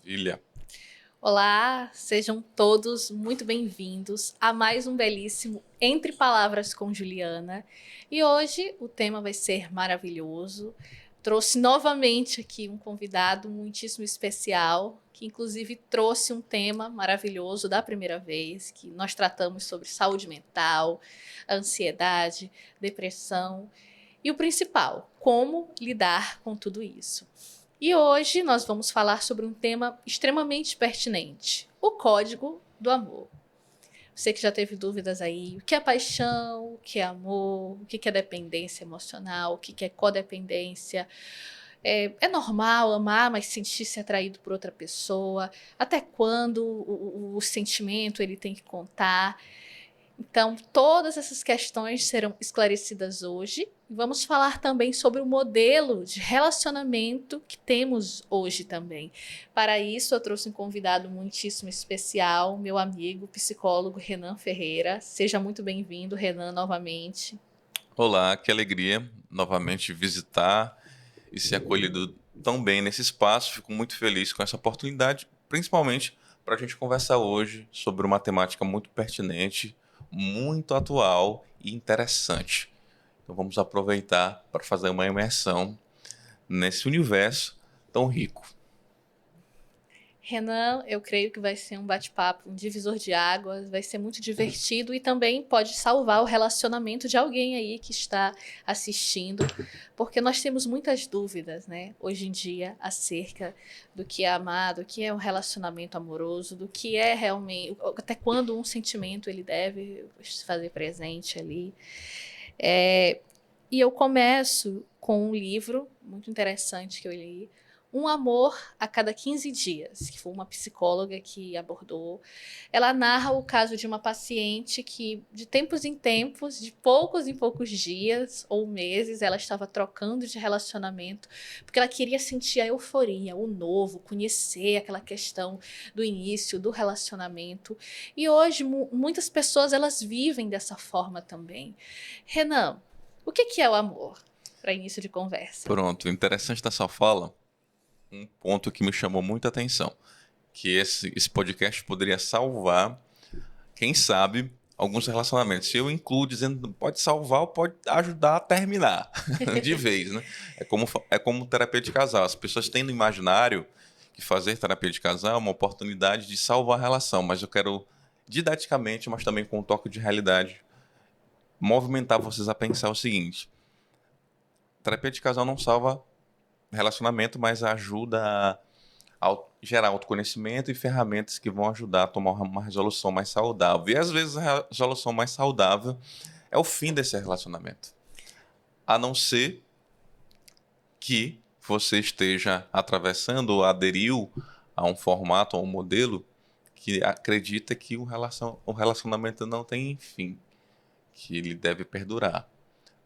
Maravilha. Olá, sejam todos muito bem-vindos a mais um belíssimo Entre Palavras com Juliana. E hoje o tema vai ser maravilhoso. Trouxe novamente aqui um convidado muitíssimo especial, que inclusive trouxe um tema maravilhoso da primeira vez, que nós tratamos sobre saúde mental, ansiedade, depressão e o principal, como lidar com tudo isso. E hoje nós vamos falar sobre um tema extremamente pertinente: o código do amor. Você que já teve dúvidas aí, o que é paixão, o que é amor, o que é dependência emocional, o que é codependência. É normal amar, mas sentir-se atraído por outra pessoa? Até quando o sentimento ele tem que contar? Então, todas essas questões serão esclarecidas hoje. Vamos falar também sobre o modelo de relacionamento que temos hoje também. Para isso, eu trouxe um convidado muitíssimo especial, meu amigo, psicólogo Renan Ferreira. Seja muito bem-vindo, Renan, novamente. Olá, que alegria novamente visitar e ser acolhido tão bem nesse espaço. Fico muito feliz com essa oportunidade, principalmente para a gente conversar hoje sobre uma temática muito pertinente, muito atual e interessante. Então vamos aproveitar para fazer uma imersão nesse universo tão rico. Renan, eu creio que vai ser um bate-papo, um divisor de águas, vai ser muito divertido e também pode salvar o relacionamento de alguém aí que está assistindo, porque nós temos muitas dúvidas, né, hoje em dia, acerca do que é amar, do que é um relacionamento amoroso, do que é realmente, até quando um sentimento ele deve se fazer presente ali. E eu começo com um livro muito interessante que eu li, Um Amor a Cada 15 Dias, que foi uma psicóloga que abordou. Ela narra o caso de uma paciente que, de tempos em tempos, de poucos em poucos dias ou meses, ela estava trocando de relacionamento, porque ela queria sentir a euforia, o novo, conhecer aquela questão do início, do relacionamento. E hoje, muitas pessoas elas vivem dessa forma também. Renan, o que é o amor? Para início de conversa. Pronto, interessante da sua fala, um ponto que me chamou muita atenção, que esse podcast poderia salvar, quem sabe, alguns relacionamentos. Se eu incluo dizendo pode salvar ou pode ajudar a terminar de vez, né? É como terapia de casal. As pessoas têm no imaginário que fazer terapia de casal é uma oportunidade de salvar a relação, mas eu quero didaticamente, mas também com um toque de realidade, movimentar vocês a pensar o seguinte: terapia de casal não salva relacionamento, mas ajuda gerar autoconhecimento e ferramentas que vão ajudar a tomar uma resolução mais saudável. E às vezes a resolução mais saudável é o fim desse relacionamento. A não ser que você esteja atravessando ou aderiu a um formato, a um modelo que acredita que o relacionamento não tem fim, que ele deve perdurar.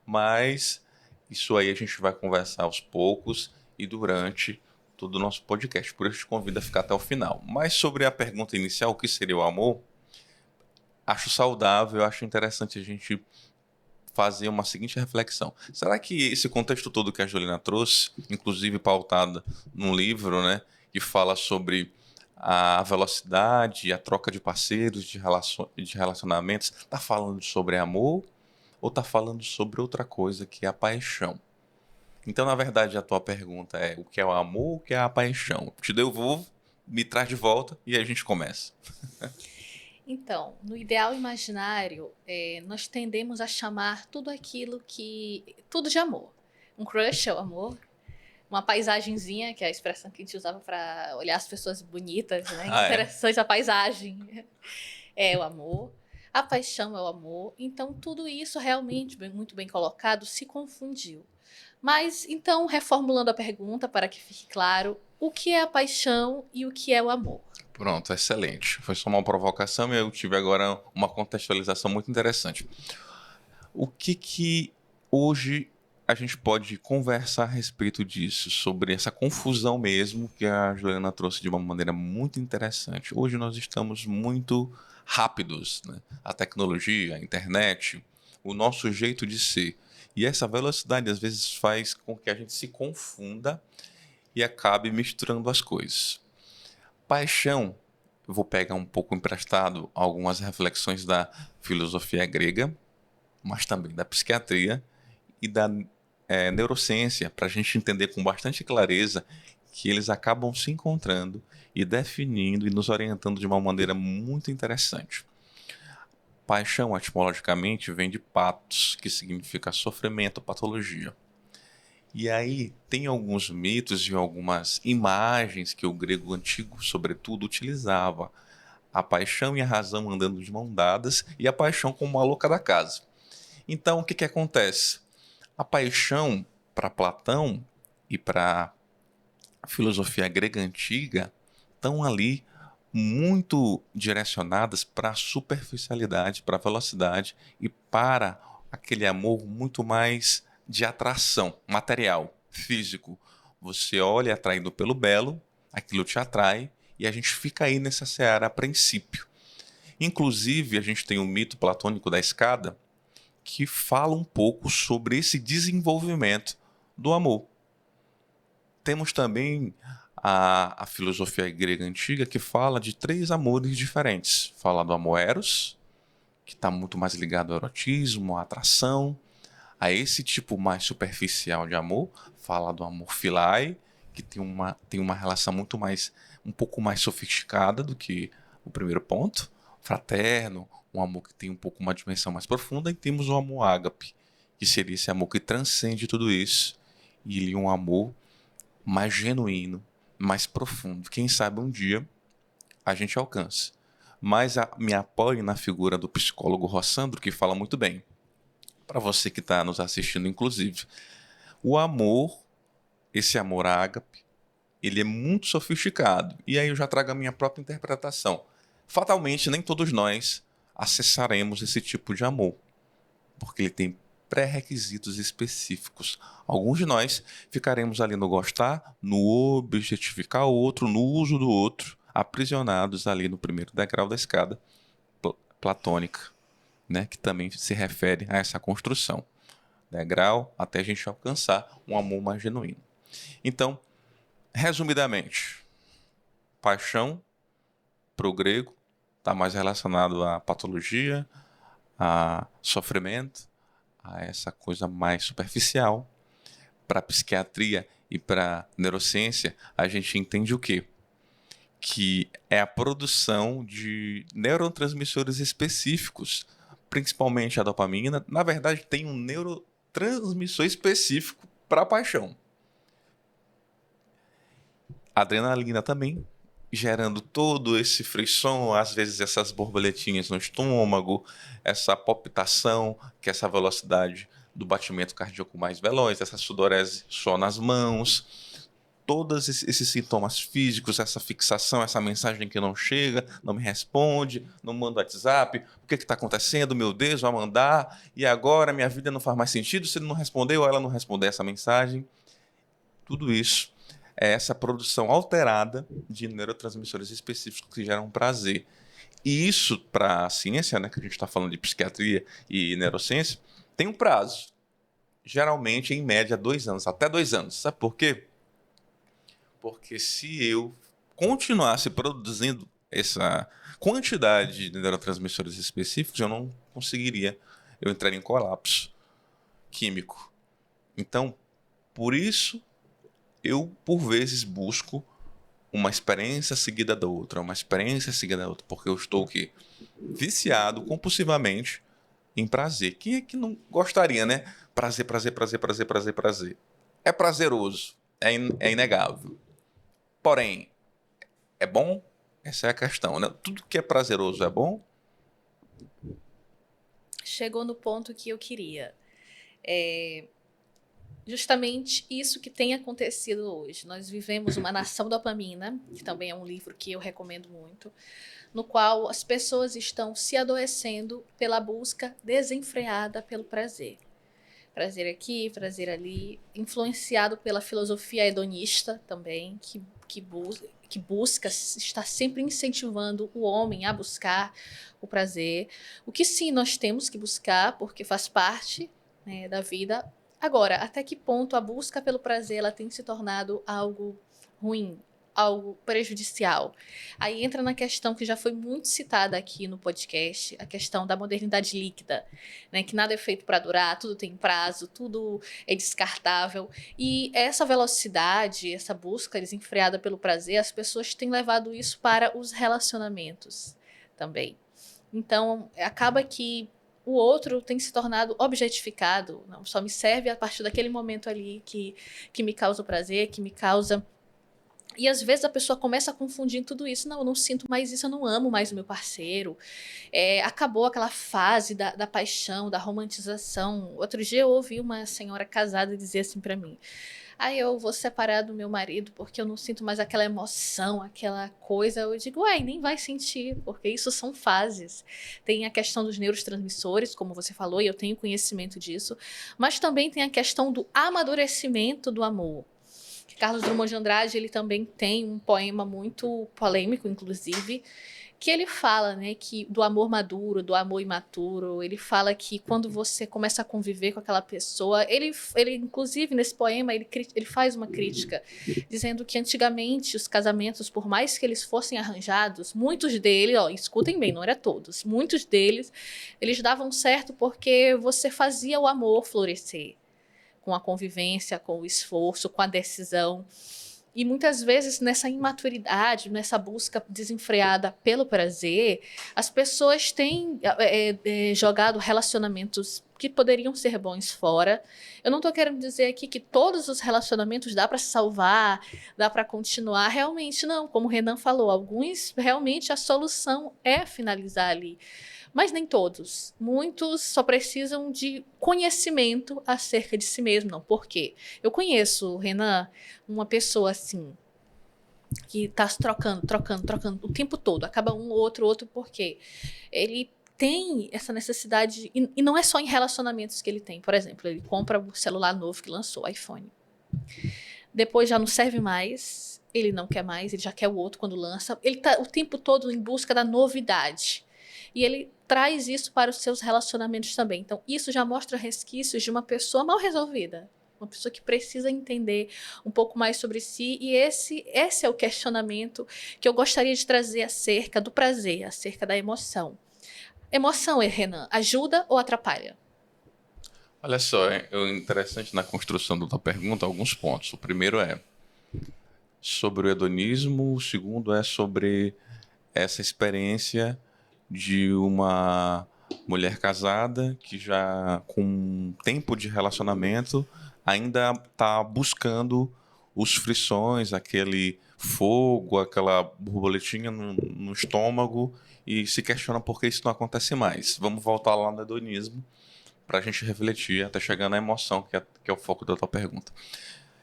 Mas isso aí a gente vai conversar aos poucos e durante todo o nosso podcast. Por isso te convido a ficar até o final. Mas sobre a pergunta inicial, o que seria o amor? Acho saudável, acho interessante a gente fazer uma seguinte reflexão. Será que esse contexto todo que a Juliana trouxe, inclusive pautada num livro, né, que fala sobre a velocidade, a troca de parceiros, de relacionamentos, está falando sobre amor ou está falando sobre outra coisa que é a paixão? Então, na verdade, a tua pergunta é o que é o amor, o que é a paixão? Te devolvo, me traz de volta e aí a gente começa. Então, no ideal imaginário, nós tendemos a chamar tudo aquilo que. Tudo de amor. Um crush é o amor. Uma paisagenzinha, que é a expressão que a gente usava para olhar as pessoas bonitas, né? Ah, é? Interessante, a paisagem é o amor. A paixão é o amor. Então, tudo isso realmente, muito bem colocado, se confundiu. Mas, então, reformulando a pergunta para que fique claro, o que é a paixão e o que é o amor? Pronto, excelente. Foi só uma provocação e eu tive agora uma contextualização muito interessante. O que hoje a gente pode conversar a respeito disso, sobre essa confusão mesmo que a Juliana trouxe de uma maneira muito interessante. Hoje nós estamos muito rápidos, né? A tecnologia, a internet, o nosso jeito de ser. E essa velocidade às vezes faz com que a gente se confunda e acabe misturando as coisas. Paixão, eu vou pegar um pouco emprestado algumas reflexões da filosofia grega, mas também da psiquiatria e da neurociência, para a gente entender com bastante clareza que eles acabam se encontrando e definindo e nos orientando de uma maneira muito interessante. Paixão, etimologicamente, vem de patos, que significa sofrimento, patologia. E aí tem alguns mitos e algumas imagens que o grego antigo, sobretudo, utilizava. A paixão e a razão andando de mão dadas e a paixão como a louca da casa. Então, o que, que acontece? A paixão, para Platão e para a filosofia grega antiga, estão ali muito direcionadas para a superficialidade, para a velocidade e para aquele amor muito mais de atração material, físico. Você olha atraído pelo belo, aquilo te atrai e a gente fica aí nessa seara a princípio. Inclusive, a gente tem o mito platônico da escada que fala um pouco sobre esse desenvolvimento do amor. Temos também a filosofia grega antiga que fala de 3 amores diferentes. Fala do amor eros, que está muito mais ligado ao erotismo, à atração, a esse tipo mais superficial de amor. Fala do amor philia, que tem uma relação muito mais, um pouco mais sofisticada do que o primeiro ponto. Fraterno, um amor que tem um pouco uma dimensão mais profunda. E temos o amor ágape, que seria esse amor que transcende tudo isso. E ele é um amor mais genuíno, mais profundo. Quem sabe um dia a gente alcança. Mas me apoio na figura do psicólogo Rossandro, que fala muito bem. Para você que está nos assistindo, inclusive, o amor, esse amor ágape, ele é muito sofisticado. E aí eu já trago a minha própria interpretação. Fatalmente, nem todos nós acessaremos esse tipo de amor, porque ele tem pré-requisitos específicos. Alguns de nós ficaremos ali no gostar, no objetificar o outro, no uso do outro, aprisionados ali no primeiro degrau da escada platônica, né, que também se refere a essa construção. Degrau até a gente alcançar um amor mais genuíno. Então, resumidamente, paixão, para o grego, está mais relacionado à patologia, a sofrimento, a essa coisa mais superficial. Para a psiquiatria e para a neurociência, a gente entende o quê? Que é a produção de neurotransmissores específicos, principalmente a dopamina. Na verdade, tem um neurotransmissor específico para a paixão. A adrenalina também, gerando todo esse frisson, às vezes essas borboletinhas no estômago, essa palpitação, que é essa velocidade do batimento cardíaco mais veloz, essa sudorese só nas mãos, todos esses sintomas físicos, essa fixação, essa mensagem que não chega, não me responde, não manda WhatsApp, o que está acontecendo, meu Deus, vai mandar, e agora minha vida não faz mais sentido se ele não respondeu ou ela não responder essa mensagem. Tudo isso é essa produção alterada de neurotransmissores específicos que geram prazer. E isso, para a ciência, né, que a gente está falando de psiquiatria e neurociência, tem um prazo. Geralmente, em média, 2 anos, até 2 anos. Sabe por quê? Porque se eu continuasse produzindo essa quantidade de neurotransmissores específicos, eu não conseguiria, eu entraria em colapso químico. Então, por isso, eu, por vezes, busco uma experiência seguida da outra, uma experiência seguida da outra, porque eu estou aqui viciado compulsivamente em prazer. Quem é que não gostaria, né? Prazer, prazer, prazer, prazer, prazer, prazer. É prazeroso, é inegável. Porém, é bom? Essa é a questão, né? Tudo que é prazeroso é bom? Chegou no ponto que eu queria. Justamente isso que tem acontecido hoje. Nós vivemos uma nação dopamina, que também é um livro que eu recomendo muito, no qual as pessoas estão se adoecendo pela busca desenfreada pelo prazer. Prazer aqui, prazer ali, influenciado pela filosofia hedonista também, que busca, está sempre incentivando o homem a buscar o prazer. O que sim nós temos que buscar, porque faz parte, né, da vida. Agora, até que ponto a busca pelo prazer ela tem se tornado algo ruim? algo prejudicial. Aí entra na questão que já foi muito citada aqui no podcast, a questão da modernidade líquida, né? Que nada é feito para durar, tudo tem prazo, tudo é descartável. E essa velocidade, essa busca desenfreada pelo prazer, as pessoas têm levado isso para os relacionamentos também. Então, acaba que o outro tem se tornado objetificado, não só me serve a partir daquele momento ali que me causa prazer, que me causa. E às vezes a pessoa começa a confundir tudo isso. Não, eu não sinto mais isso, eu não amo mais o meu parceiro. Acabou aquela fase da paixão, da romantização. Outro dia eu ouvi uma senhora casada dizer assim pra mim: eu vou separar do meu marido porque eu não sinto mais aquela emoção, aquela coisa. Eu digo, nem vai sentir, porque isso são fases. Tem a questão dos neurotransmissores, como você falou, e eu tenho conhecimento disso, mas também tem a questão do amadurecimento do amor. Carlos Drummond de Andrade, ele também tem um poema muito polêmico, inclusive, que ele fala, né, que do amor maduro, do amor imaturo. Ele fala que quando você começa a conviver com aquela pessoa, ele inclusive nesse poema ele faz uma crítica dizendo que antigamente os casamentos, por mais que eles fossem arranjados, muitos deles, escutem bem, não era todos, muitos deles, eles davam certo porque você fazia o amor florescer com a convivência, com o esforço, com a decisão. E muitas vezes nessa imaturidade, nessa busca desenfreada pelo prazer, as pessoas têm jogado relacionamentos que poderiam ser bons fora. Eu não estou querendo dizer aqui que todos os relacionamentos dá para salvar, dá para continuar. Realmente não, como o Renan falou, alguns realmente a solução é finalizar ali. Mas nem todos. Muitos só precisam de conhecimento acerca de si mesmo. Não, por quê? Eu conheço, Renan, uma pessoa assim, que tá trocando o tempo todo. Acaba um, outro, porque ele tem essa necessidade, e não é só em relacionamentos que ele tem. Por exemplo, ele compra o celular novo que lançou, o iPhone. Depois já não serve mais, ele não quer mais, ele já quer o outro quando lança. Ele tá o tempo todo em busca da novidade. E ele traz isso para os seus relacionamentos também. Então, isso já mostra resquícios de uma pessoa mal resolvida. Uma pessoa que precisa entender um pouco mais sobre si. E esse é o questionamento que eu gostaria de trazer acerca do prazer, acerca da emoção. Emoção, Renan, ajuda ou atrapalha? Olha só, é interessante na construção da tua pergunta alguns pontos. O primeiro é sobre o hedonismo, o segundo é sobre essa experiência de uma mulher casada que já com um tempo de relacionamento ainda está buscando os frições, aquele fogo, aquela borboletinha no estômago e se questiona por que isso não acontece mais. Vamos voltar lá no hedonismo para a gente refletir até chegar na emoção, que é o foco da tua pergunta.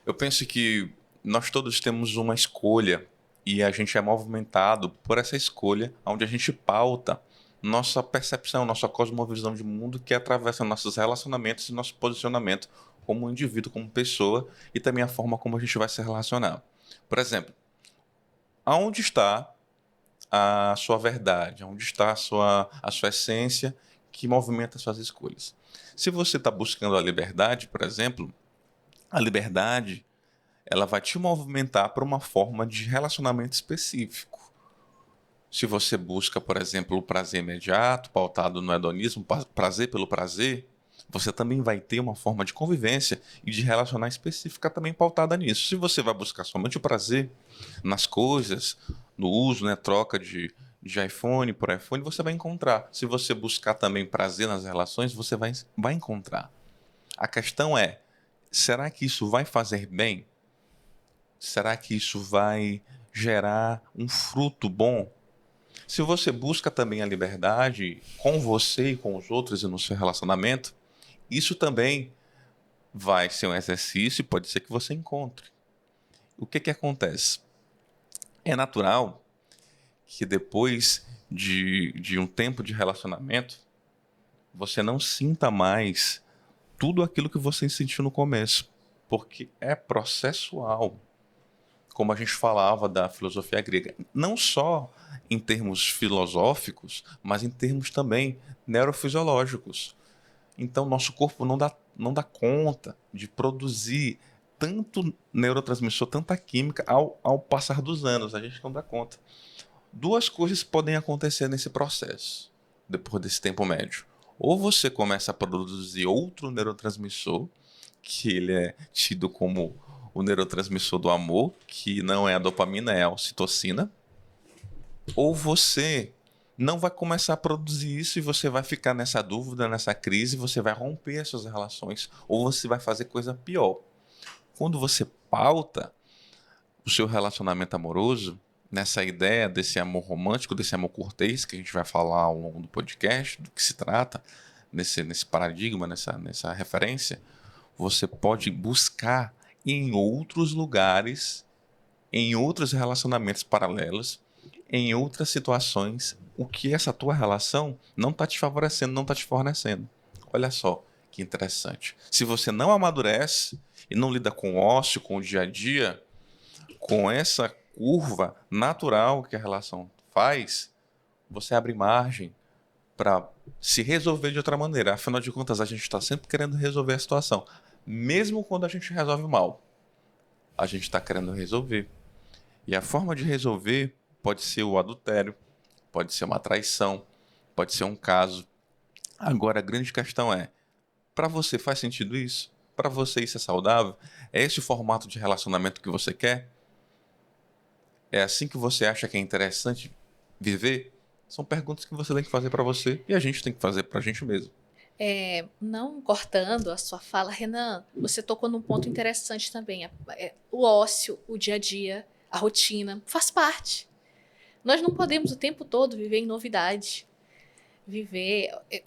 Eu penso que nós todos temos uma escolha e a gente é movimentado por essa escolha, onde a gente pauta nossa percepção, nossa cosmovisão de mundo, que atravessa nossos relacionamentos e nosso posicionamento como indivíduo, como pessoa, e também a forma como a gente vai se relacionar. Por exemplo, aonde está a sua verdade? Onde está a sua essência que movimenta as suas escolhas? Se você está buscando a liberdade, por exemplo, a liberdade ela vai te movimentar para uma forma de relacionamento específico. Se você busca, por exemplo, o prazer imediato, pautado no hedonismo, prazer pelo prazer, você também vai ter uma forma de convivência e de relacionar específica também pautada nisso. Se você vai buscar somente o prazer nas coisas, no uso, né, troca de iPhone por iPhone, você vai encontrar. Se você buscar também prazer nas relações, você vai encontrar. A questão é, será que isso vai fazer bem? Será que isso vai gerar um fruto bom? Se você busca também a liberdade com você e com os outros e no seu relacionamento, isso também vai ser um exercício e pode ser que você encontre. O que acontece? É natural que depois de um tempo de relacionamento, você não sinta mais tudo aquilo que você sentiu no começo, porque é processual. Como a gente falava da filosofia grega, não só em termos filosóficos, mas em termos também neurofisiológicos. Então, nosso corpo não dá conta de produzir tanto neurotransmissor, tanta química ao passar dos anos. A gente não dá conta. Duas coisas podem acontecer nesse processo, depois desse tempo médio. Ou você começa a produzir outro neurotransmissor, que ele é tido como o neurotransmissor do amor, que não é a dopamina, é a ocitocina. Ou você não vai começar a produzir isso e você vai ficar nessa dúvida, nessa crise, você vai romper as suas relações, ou você vai fazer coisa pior. Quando você pauta o seu relacionamento amoroso nessa ideia desse amor romântico, desse amor cortês, que a gente vai falar ao longo do podcast, do que se trata, nesse paradigma, nessa referência, você pode buscar em outros lugares, em outros relacionamentos paralelos, em outras situações, o que essa tua relação não está te favorecendo, não está te fornecendo. Olha só que interessante. Se você não amadurece e não lida com o ócio, com o dia a dia, com essa curva natural que a relação faz, você abre margem para se resolver de outra maneira. Afinal de contas, a gente está sempre querendo resolver a situação. Mesmo quando a gente resolve mal, a gente está querendo resolver. E a forma de resolver pode ser o adultério, pode ser uma traição, pode ser um caso. Agora, a grande questão é, para você faz sentido isso? Para você isso é saudável? É esse o formato de relacionamento que você quer? É assim que você acha que é interessante viver? São perguntas que você tem que fazer para você e a gente tem que fazer para a gente mesmo. Não cortando a sua fala, Renan, você tocou num ponto interessante também. O ócio, o dia a dia, a rotina, faz parte. Nós não podemos o tempo todo viver em novidade.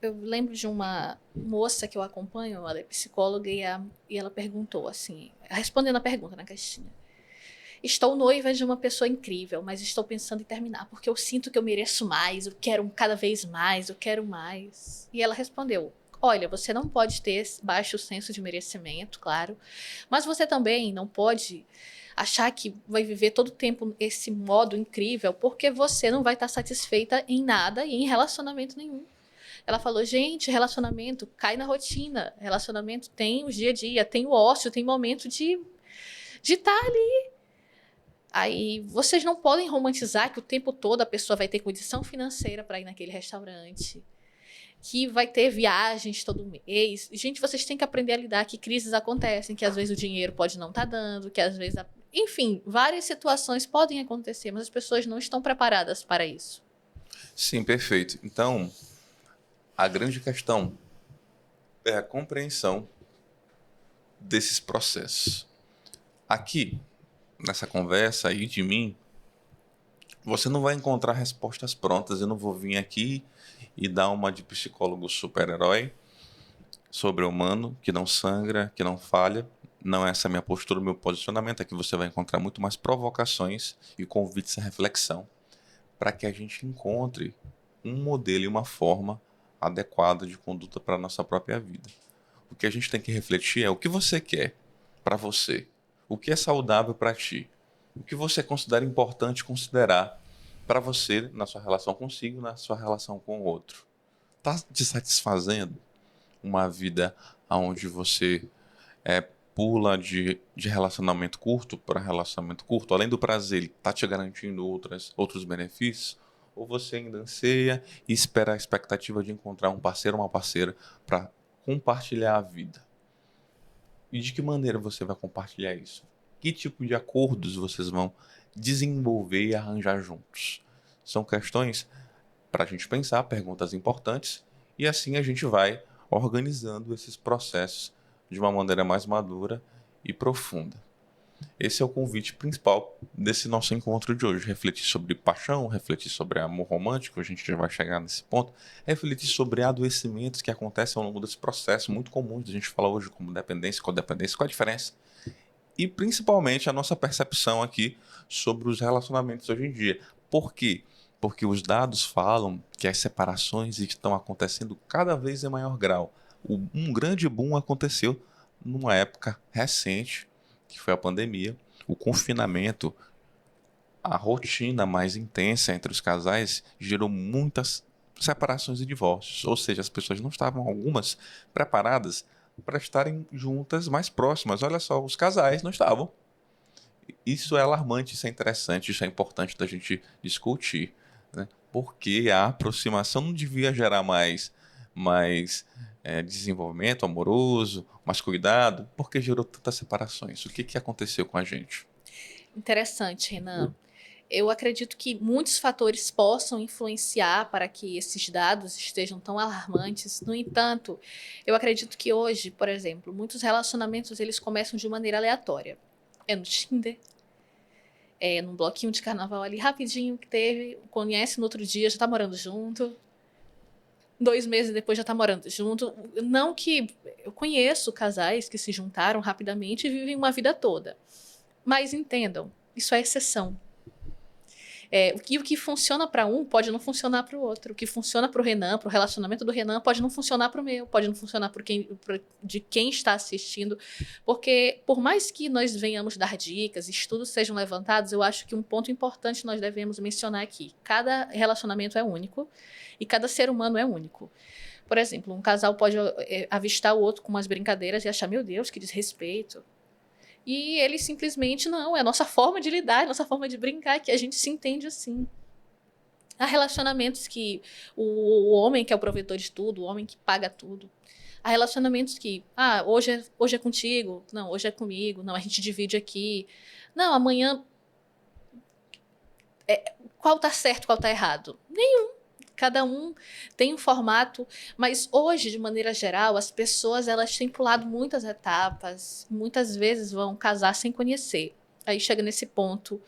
Eu lembro de uma moça que eu acompanho, ela é psicóloga, e ela perguntou assim, respondendo a pergunta na caixinha: estou noiva de uma pessoa incrível, mas estou pensando em terminar, porque eu sinto que eu mereço mais, eu quero cada vez mais, eu quero mais. E ela respondeu: olha, você não pode ter baixo senso de merecimento, claro, mas você também não pode achar que vai viver todo o tempo esse modo incrível, porque você não vai estar satisfeita em nada e em relacionamento nenhum. Ela falou, gente, relacionamento cai na rotina, relacionamento tem o dia a dia, tem o ócio, tem momento de estar ali. Aí vocês não podem romantizar que o tempo todo a pessoa vai ter condição financeira para ir naquele restaurante, que vai ter viagens todo mês. Gente, vocês têm que aprender a lidar que crises acontecem, que às vezes o dinheiro pode não estar dando, que às vezes... Enfim, várias situações podem acontecer, mas as pessoas não estão preparadas para isso. Sim, perfeito. Então, a grande questão é a compreensão desses processos. Aqui, nessa conversa aí de mim, você não vai encontrar respostas prontas. Eu não vou vir aqui e dar uma de psicólogo super-herói sobre-humano, que não sangra, que não falha. Não é essa a minha postura, o meu posicionamento. Aqui você vai encontrar muito mais provocações e convites à reflexão para que a gente encontre um modelo e uma forma adequada de conduta para a nossa própria vida. O que a gente tem que refletir é o que você quer para você, o que é saudável para ti, o que você considera importante considerar para você na sua relação consigo, na sua relação com o outro. Está te satisfazendo uma vida onde você pula de relacionamento curto para relacionamento curto, além do prazer, ele está te garantindo outros benefícios? Ou você ainda anseia e espera a expectativa de encontrar um parceiro ou uma parceira para compartilhar a vida? E de que maneira você vai compartilhar isso? Que tipo de acordos vocês vão desenvolver e arranjar juntos? São questões para a gente pensar, perguntas importantes, e assim a gente vai organizando esses processos de uma maneira mais madura e profunda. Esse é o convite principal desse nosso encontro de hoje. Refletir sobre paixão, refletir sobre amor romântico, a gente já vai chegar nesse ponto. Refletir sobre adoecimentos que acontecem ao longo desse processo, muito comuns a gente falar hoje, como dependência, codependência, qual a diferença? E principalmente a nossa percepção aqui sobre os relacionamentos hoje em dia. Por quê? Porque os dados falam que as separações estão acontecendo cada vez em maior grau. Um grande boom aconteceu numa época recente, que foi a pandemia, o confinamento, a rotina mais intensa entre os casais gerou muitas separações e divórcios. Ou seja, as pessoas não estavam, algumas, preparadas para estarem juntas, mais próximas. Olha só, os casais não estavam. Isso é alarmante, isso é interessante, isso é importante da gente discutir, né? Porque a aproximação não devia gerar mais desenvolvimento amoroso, mais cuidado, porque gerou tantas separações. O que, que aconteceu com a gente? Interessante, Renan. Eu acredito que muitos fatores possam influenciar para que esses dados estejam tão alarmantes. No entanto, eu acredito que hoje, por exemplo, muitos relacionamentos eles começam de maneira aleatória. É no Tinder, é num bloquinho de carnaval ali rapidinho que teve, conhece no outro dia, já tá morando junto. 2 meses depois já tá morando junto. Não que eu conheço casais que se juntaram rapidamente e vivem uma vida toda. Mas entendam, isso é exceção. O que funciona para um pode não funcionar para o outro. O que funciona para o Renan, para o relacionamento do Renan, pode não funcionar para o meu, pode não funcionar de quem está assistindo. Porque, por mais que nós venhamos dar dicas, estudos sejam levantados, eu acho que um ponto importante nós devemos mencionar aqui: cada relacionamento é único e cada ser humano é único. Por exemplo, um casal pode avistar o outro com umas brincadeiras e achar, meu Deus, que desrespeito. E ele simplesmente não, é a nossa forma de lidar, é a nossa forma de brincar, que a gente se entende assim. Há relacionamentos que o homem que é o provedor de tudo, o homem que paga tudo. Há relacionamentos que, hoje é contigo, não, hoje é comigo, não, a gente divide aqui. Não, amanhã, qual tá certo, qual tá errado? Nenhum. Cada um tem um formato, mas hoje, de maneira geral, as pessoas elas têm pulado muitas etapas, muitas vezes vão casar sem conhecer. Aí chega nesse ponto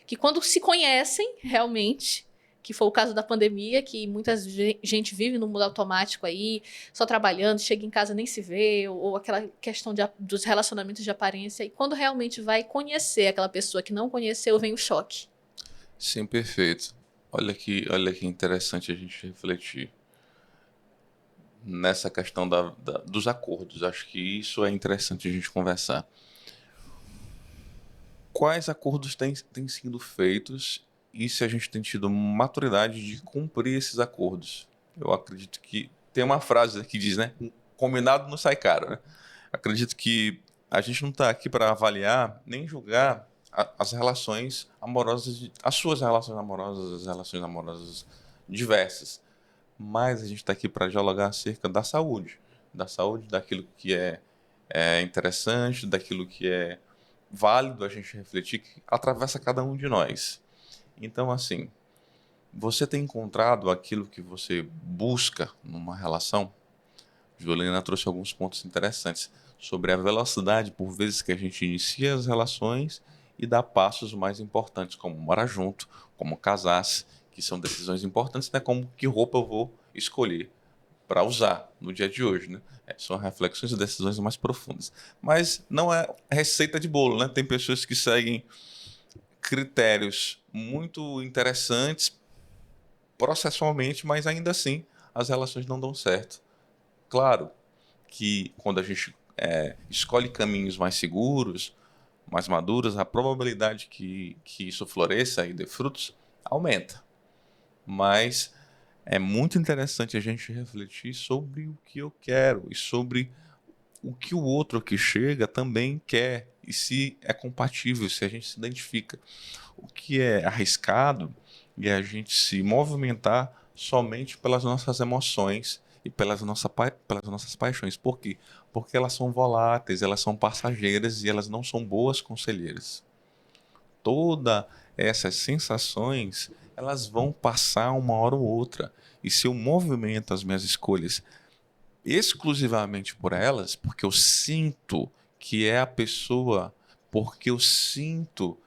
que quando se conhecem realmente, que foi o caso da pandemia, que muita gente vive no mundo automático aí, só trabalhando, chega em casa nem se vê, ou aquela questão dos relacionamentos de aparência, e quando realmente vai conhecer aquela pessoa que não conheceu, vem o choque. Sim, perfeito. Olha que interessante a gente refletir nessa questão dos acordos. Acho que isso é interessante a gente conversar. Quais acordos têm sido feitos e se a gente tem tido maturidade de cumprir esses acordos? Eu acredito que tem uma frase que diz, né? Combinado não sai caro, né? Acredito que a gente não está aqui para avaliar nem julgar as relações amorosas, as suas relações amorosas, as relações amorosas diversas. Mas a gente está aqui para dialogar acerca da saúde, daquilo que é interessante, daquilo que é válido a gente refletir, que atravessa cada um de nós. Então, assim, você tem encontrado aquilo que você busca numa relação? Juliana trouxe alguns pontos interessantes sobre a velocidade, por vezes, que a gente inicia as relações e dá passos mais importantes, como morar junto, como casar-se, que são decisões importantes, né? Como que roupa eu vou escolher para usar no dia de hoje, né? São reflexões e decisões mais profundas. Mas não é receita de bolo, né? Tem pessoas que seguem critérios muito interessantes processualmente, mas ainda assim as relações não dão certo. Claro que quando a gente escolhe caminhos mais seguros, mais maduros, a probabilidade que isso floresça e dê frutos aumenta. Mas é muito interessante a gente refletir sobre o que eu quero e sobre o que o outro que chega também quer e se é compatível, se a gente se identifica. O que é arriscado é a gente se movimentar somente pelas nossas emoções e pelas nossas paixões. Por quê? Porque elas são voláteis, elas são passageiras e elas não são boas conselheiras. Todas essas sensações, elas vão passar uma hora ou outra. E se eu movimento as minhas escolhas exclusivamente por elas, porque eu sinto que é a pessoa, porque eu sinto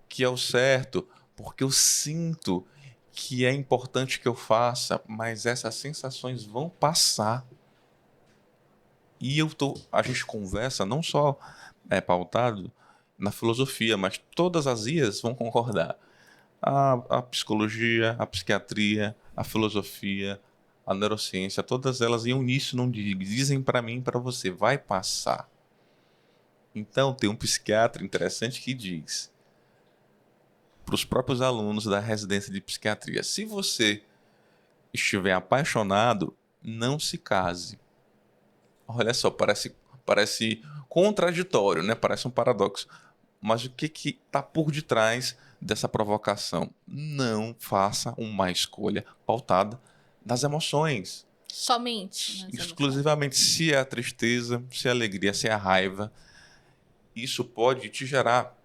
que é o certo, porque eu sinto que é importante que eu faça, mas essas sensações vão passar. E a gente conversa não só pautado na filosofia, mas todas as IAs vão concordar. A psicologia, a psiquiatria, a filosofia, a neurociência, todas elas em uníssono dizem para mim e para você, vai passar. Então, tem um psiquiatra interessante que diz para os próprios alunos da residência de psiquiatria, se você estiver apaixonado, não se case. Olha só, parece parece contraditório, né? Parece um paradoxo. Mas o que está por detrás dessa provocação? Não faça uma escolha pautada nas emoções. Somente nas emoções. Exclusivamente se é a tristeza, se é a alegria, se é a raiva. Isso pode te gerar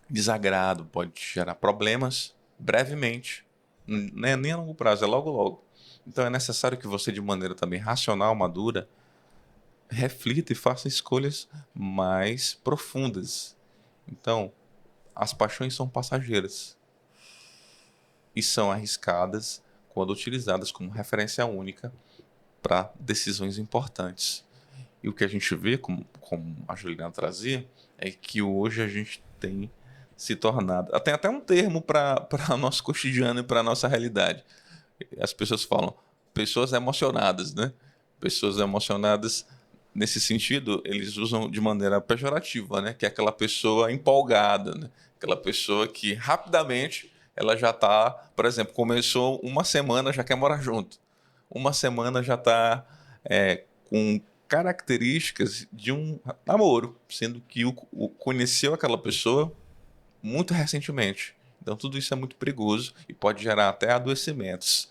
desagrado, pode te gerar problemas brevemente. Não é nem a longo prazo, é logo logo. Então é necessário que você, de maneira também racional, madura, reflita e faça escolhas mais profundas. Então, as paixões são passageiras e são arriscadas quando utilizadas como referência única para decisões importantes. E o que a gente vê, como a Juliana trazia, é que hoje a gente tem se tornado... Tem até um termo para o nosso cotidiano e para a nossa realidade. As pessoas falam pessoas emocionadas, né? Pessoas emocionadas, nesse sentido, eles usam de maneira pejorativa, né? Que é aquela pessoa empolgada, né? Aquela pessoa que rapidamente ela já está, por exemplo, começou uma semana, já quer morar junto. Uma semana já está com características de um namoro, sendo que conheceu aquela pessoa muito recentemente. Então tudo isso é muito perigoso e pode gerar até adoecimentos.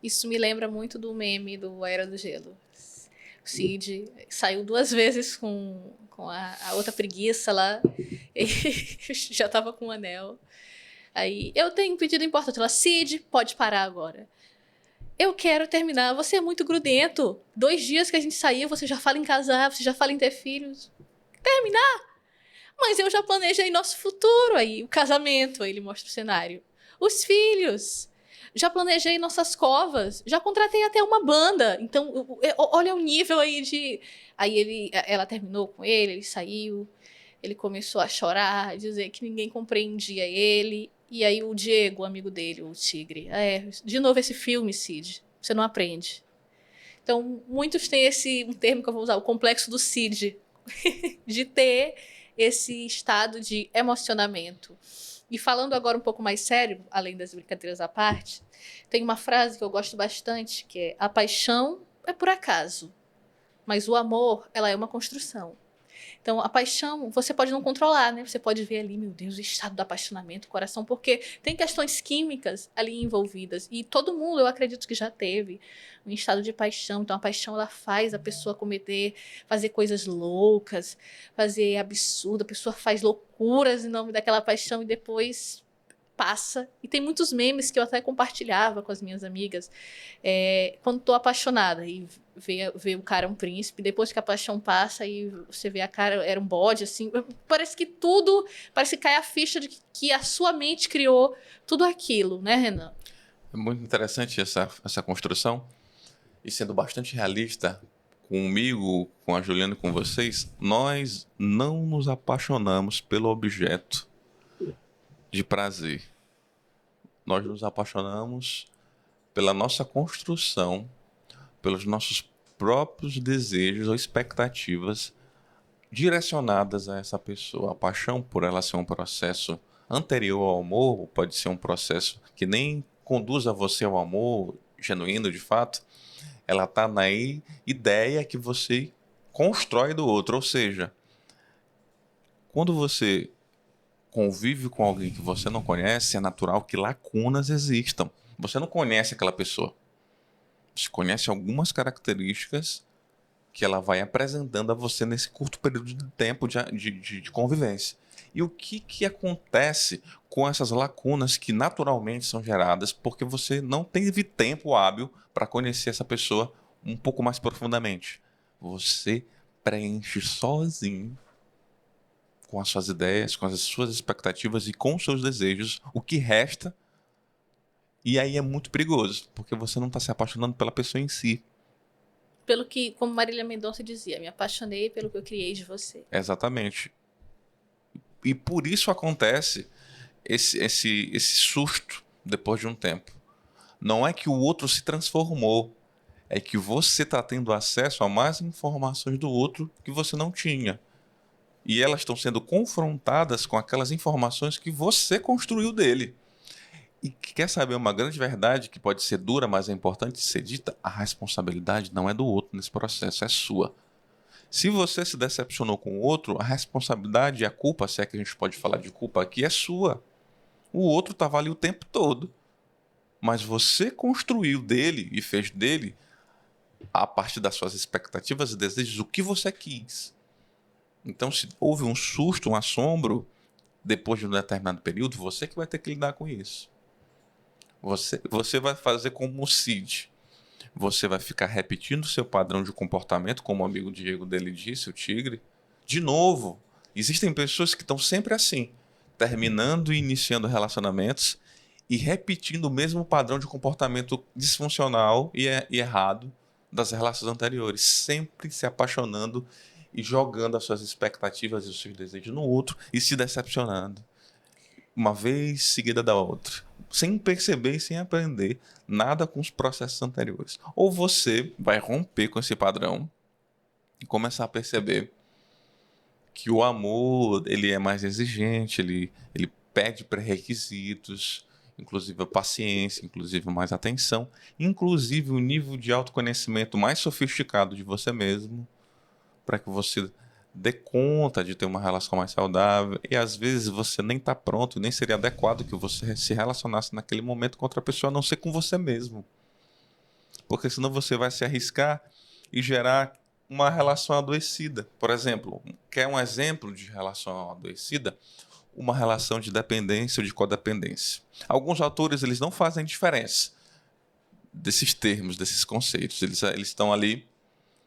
Isso me lembra muito do meme do Era do Gelo. O Cid saiu 2 vezes com a outra preguiça lá. E já tava com o anel. Aí, eu tenho um pedido importante. Ela, Cid, pode parar agora. Eu quero terminar. Você é muito grudento. 2 dias que a gente saiu, você já fala em casar, você já fala em ter filhos. Terminar? Mas eu já planejei nosso futuro. Aí, o casamento. Aí ele mostra o cenário. Os filhos. Já planejei nossas covas. Já contratei até uma banda. Então, olha o nível aí de... Aí ela terminou com ele saiu. Ele começou a chorar, dizer que ninguém compreendia ele. E aí o Diego, o amigo dele, o Tigre. De novo esse filme, Cid. Você não aprende. Então, muitos têm um termo que eu vou usar, o complexo do Cid. De ter esse estado de emocionamento. E falando agora um pouco mais sério, além das brincadeiras à parte, tem uma frase que eu gosto bastante, que é: a paixão é por acaso, mas o amor, ela é uma construção. Então, a paixão, você pode não controlar, né? Você pode ver ali, meu Deus, o estado do apaixonamento, o coração, porque tem questões químicas ali envolvidas. E todo mundo, eu acredito que já teve um estado de paixão. Então, a paixão, ela faz a pessoa fazer coisas loucas, fazer absurdo. A pessoa faz loucuras em nome daquela paixão e depois passa. E tem muitos memes que eu até compartilhava com as minhas amigas. Quando tô apaixonada e vê o cara um príncipe, depois que a paixão passa e você vê a cara, era um bode, assim, parece que cai a ficha de que a sua mente criou tudo aquilo, né, Renan? É muito interessante essa construção. E sendo bastante realista comigo, com a Juliana e com vocês, nós não nos apaixonamos pelo objeto de prazer. Nós nos apaixonamos pela nossa construção, pelos nossos próprios desejos ou expectativas direcionadas a essa pessoa. A paixão, por ela ser um processo anterior ao amor, pode ser um processo que nem conduz a você ao amor genuíno de fato, ela está na ideia que você constrói do outro. Ou seja, quando você convive com alguém que você não conhece, é natural que lacunas existam. Você não conhece aquela pessoa. Você conhece algumas características que ela vai apresentando a você nesse curto período de tempo de convivência. E o que acontece com essas lacunas que naturalmente são geradas porque você não teve tempo hábil para conhecer essa pessoa um pouco mais profundamente? Você preenche sozinho, com as suas ideias, com as suas expectativas e com os seus desejos, o que resta. E aí é muito perigoso, porque você não está se apaixonando pela pessoa em si. Pelo que, como Marília Mendonça dizia, me apaixonei pelo que eu criei de você. Exatamente. E por isso acontece esse susto depois de um tempo. Não é que o outro se transformou, é que você está tendo acesso a mais informações do outro que você não tinha. E elas estão sendo confrontadas com aquelas informações que você construiu dele. E quer saber uma grande verdade que pode ser dura, mas é importante ser dita? A responsabilidade não é do outro nesse processo, é sua. Se você se decepcionou com o outro, a responsabilidade e a culpa, se é que a gente pode falar de culpa aqui, é sua. O outro estava ali o tempo todo. Mas você construiu dele e fez dele, a partir das suas expectativas e desejos, o que você quis. Então, se houve um susto, um assombro, depois de um determinado período, você que vai ter que lidar com isso. Você vai fazer como o Cid. Você vai ficar repetindo seu padrão de comportamento, como o amigo Diego dele disse, o tigre. De novo, existem pessoas que estão sempre assim, terminando e iniciando relacionamentos e repetindo o mesmo padrão de comportamento disfuncional e errado das relações anteriores, sempre se apaixonando e jogando as suas expectativas e os seus desejos no outro e se decepcionando, uma vez seguida da outra, sem perceber e sem aprender nada com os processos anteriores. Ou você vai romper com esse padrão e começar a perceber que o amor ele é mais exigente, ele pede pré-requisitos, inclusive a paciência, inclusive mais atenção, inclusive um nível de autoconhecimento mais sofisticado de você mesmo, para que você dê conta de ter uma relação mais saudável. E às vezes você nem está pronto, nem seria adequado que você se relacionasse naquele momento com outra pessoa, a não ser com você mesmo. Porque senão você vai se arriscar e gerar uma relação adoecida. Por exemplo, quer um exemplo de relação adoecida? Uma relação de dependência ou de codependência. Alguns autores eles não fazem diferença desses termos, desses conceitos. Eles estão ali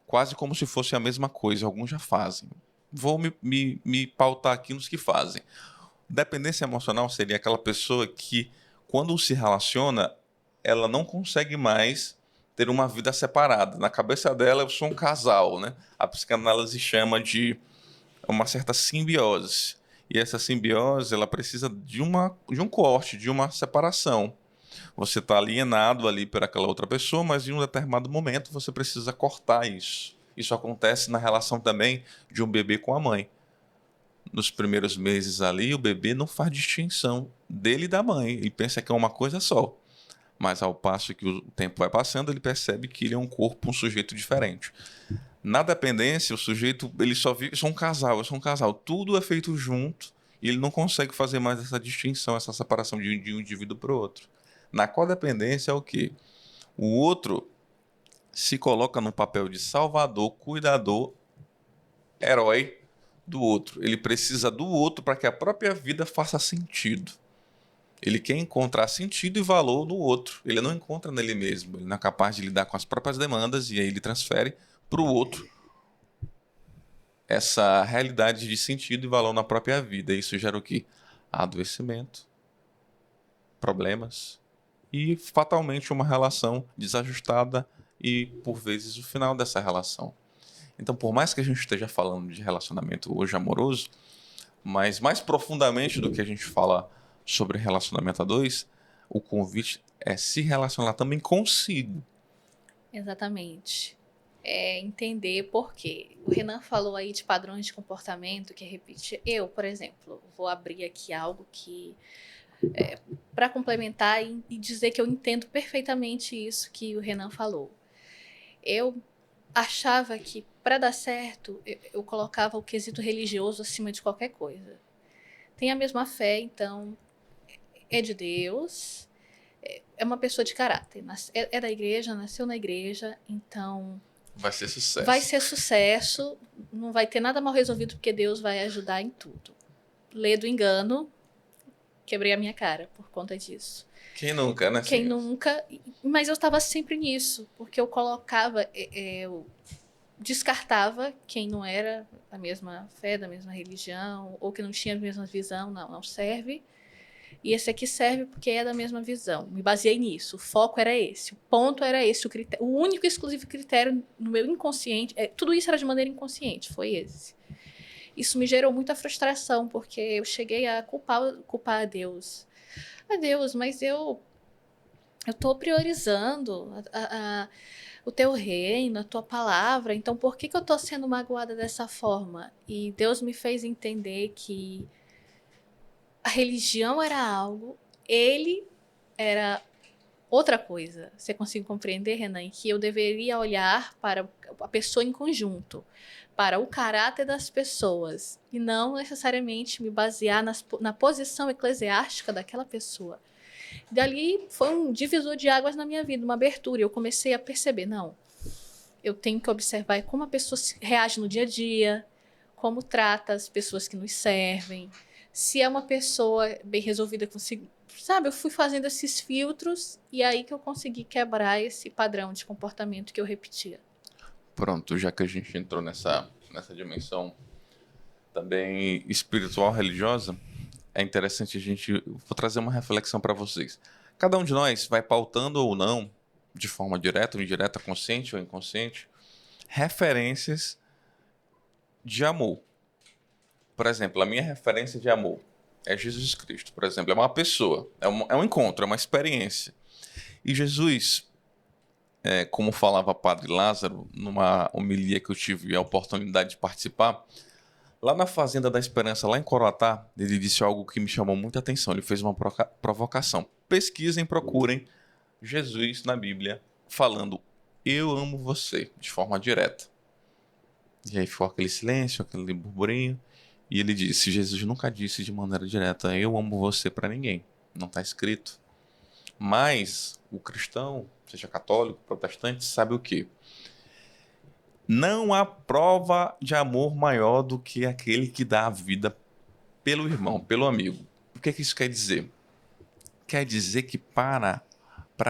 quase como se fosse a mesma coisa. Alguns já fazem. Vou me pautar aqui nos que fazem. Dependência emocional seria aquela pessoa que, quando se relaciona, ela não consegue mais ter uma vida separada. Na cabeça dela, eu sou um casal, né? A psicanálise chama de uma certa simbiose. E essa simbiose, ela precisa de um corte, de uma separação. Você está alienado ali por aquela outra pessoa, mas em um determinado momento você precisa cortar isso. Isso acontece na relação também de um bebê com a mãe. Nos primeiros meses ali, o bebê não faz distinção dele e da mãe. Ele pensa que é uma coisa só. Mas ao passo que o tempo vai passando, ele percebe que ele é um corpo, um sujeito diferente. Na dependência, o sujeito ele só vive, eu sou um casal. Tudo é feito junto e ele não consegue fazer mais essa distinção, essa separação de um indivíduo para o outro. Na codependência é o quê? O outro se coloca no papel de salvador, cuidador, herói do outro. Ele precisa do outro para que a própria vida faça sentido. Ele quer encontrar sentido e valor no outro. Ele não encontra nele mesmo. Ele não é capaz de lidar com as próprias demandas e aí ele transfere para o outro essa realidade de sentido e valor na própria vida. Isso gera o quê? Adoecimento, problemas e fatalmente uma relação desajustada e, por vezes, o final dessa relação. Então, por mais que a gente esteja falando de relacionamento hoje amoroso, mas mais profundamente do que a gente fala sobre relacionamento a dois, o convite é se relacionar também consigo. Exatamente. É entender por quê. O Renan falou aí de padrões de comportamento que repete. Eu, por exemplo, vou abrir aqui algo que para complementar e dizer que eu entendo perfeitamente isso que o Renan falou. Eu achava que para dar certo eu colocava o quesito religioso acima de qualquer coisa. Tem a mesma fé, então é de Deus, é uma pessoa de caráter, é da igreja, nasceu na igreja, então vai ser sucesso. Vai ser sucesso, não vai ter nada mal resolvido porque Deus vai ajudar em tudo. Lê do engano, quebrei a minha cara por conta disso. Quem nunca, né? Quem nunca? Mas eu estava sempre nisso, porque eu colocava, eu descartava quem não era da mesma fé, da mesma religião, ou que não tinha a mesma visão, não serve. E esse aqui serve porque é da mesma visão. Me baseei nisso. O foco era esse. O ponto era esse. O único e exclusivo critério no meu inconsciente. Tudo isso era de maneira inconsciente. Foi esse. Isso me gerou muita frustração, porque eu cheguei a culpar a Deus. A Deus, mas eu estou priorizando o teu reino, a tua palavra. Então, por que eu estou sendo magoada dessa forma? E Deus me fez entender que a religião era algo, ele era Outra coisa, você consegue compreender, Renan, que eu deveria olhar para a pessoa em conjunto, para o caráter das pessoas, e não necessariamente me basear na posição eclesiástica daquela pessoa. Dali foi um divisor de águas na minha vida, uma abertura. Eu comecei a perceber, não, eu tenho que observar como a pessoa reage no dia a dia, como trata as pessoas que nos servem, se é uma pessoa bem resolvida consigo. Sabe, eu fui fazendo esses filtros e aí que eu consegui quebrar esse padrão de comportamento que eu repetia. Pronto, já que a gente entrou nessa dimensão também espiritual, religiosa, é interessante vou trazer uma reflexão para vocês. Cada um de nós vai pautando ou não, de forma direta ou indireta, consciente ou inconsciente, referências de amor. Por exemplo, a minha referência de amor é Jesus Cristo, por exemplo. É uma pessoa, é um encontro, é uma experiência. E Jesus, como falava Padre Lázaro, numa homilia que eu tive a oportunidade de participar, lá na Fazenda da Esperança, lá em Coroatá, ele disse algo que me chamou muita atenção. Ele fez uma provocação. Pesquisem, procurem Jesus na Bíblia falando "Eu amo você", de forma direta. E aí ficou aquele silêncio, aquele burburinho. E ele disse: Jesus nunca disse de maneira direta "Eu amo você" para ninguém. Não está escrito. Mas o cristão, seja católico, protestante, sabe o quê? Não há prova de amor maior do que aquele que dá a vida pelo irmão, pelo amigo. O que isso quer dizer? Quer dizer que para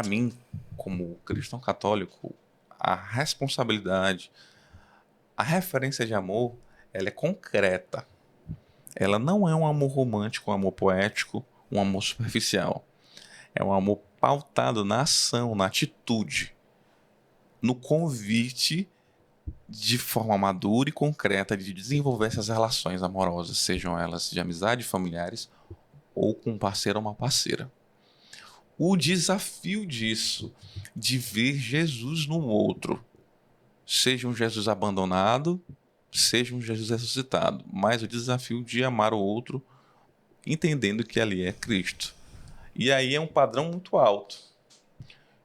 mim, como cristão católico, a responsabilidade, a referência de amor, ela é concreta. Ela não é um amor romântico, um amor poético, um amor superficial. É um amor pautado na ação, na atitude, no convite de forma madura e concreta de desenvolver essas relações amorosas, sejam elas de amizade, familiares ou com um parceiro ou uma parceira. O desafio disso, de ver Jesus no outro, seja um Jesus abandonado, seja um Jesus ressuscitado, mas o desafio de amar o outro entendendo que ali é Cristo. E aí é um padrão muito alto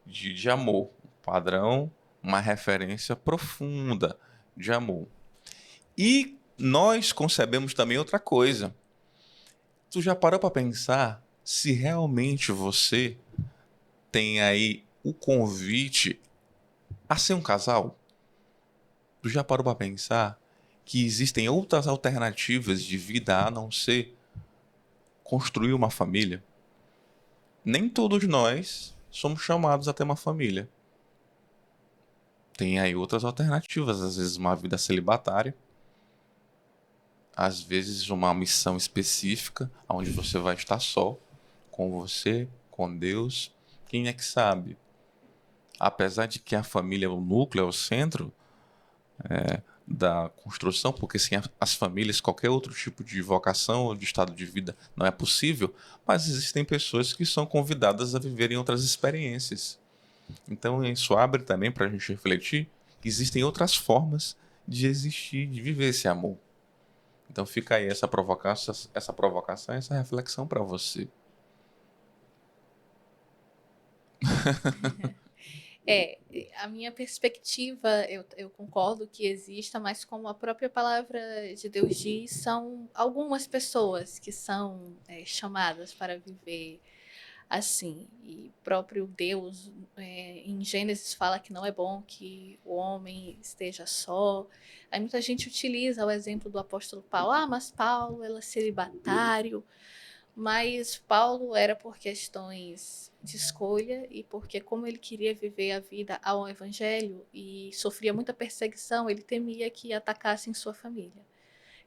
de amor, um padrão, uma referência profunda de amor. E nós concebemos também outra coisa. Tu já parou para pensar se realmente você tem aí o convite a ser um casal? Tu já parou para pensar que existem outras alternativas de vida a não ser construir uma família? Nem todos nós somos chamados a ter uma família. Tem aí outras alternativas, às vezes uma vida celibatária, às vezes uma missão específica, onde você vai estar só, com você, com Deus. Quem é que sabe? Apesar de que a família é o núcleo, é o centro da construção, porque sem as famílias, qualquer outro tipo de vocação ou de estado de vida não é possível, mas existem pessoas que são convidadas a viverem outras experiências. Então isso abre também para a gente refletir que existem outras formas de existir, de viver esse amor. Então fica aí essa provocação, essa reflexão para você. A minha perspectiva, eu concordo que exista, mas como a própria palavra de Deus diz, são algumas pessoas que são chamadas para viver assim. E próprio Deus, em Gênesis, fala que não é bom que o homem esteja só. Aí muita gente utiliza o exemplo do apóstolo Paulo. Ah, mas Paulo era celibatário. Mas Paulo era por questões de escolha e porque, como ele queria viver a vida ao evangelho e sofria muita perseguição, ele temia que atacassem sua família.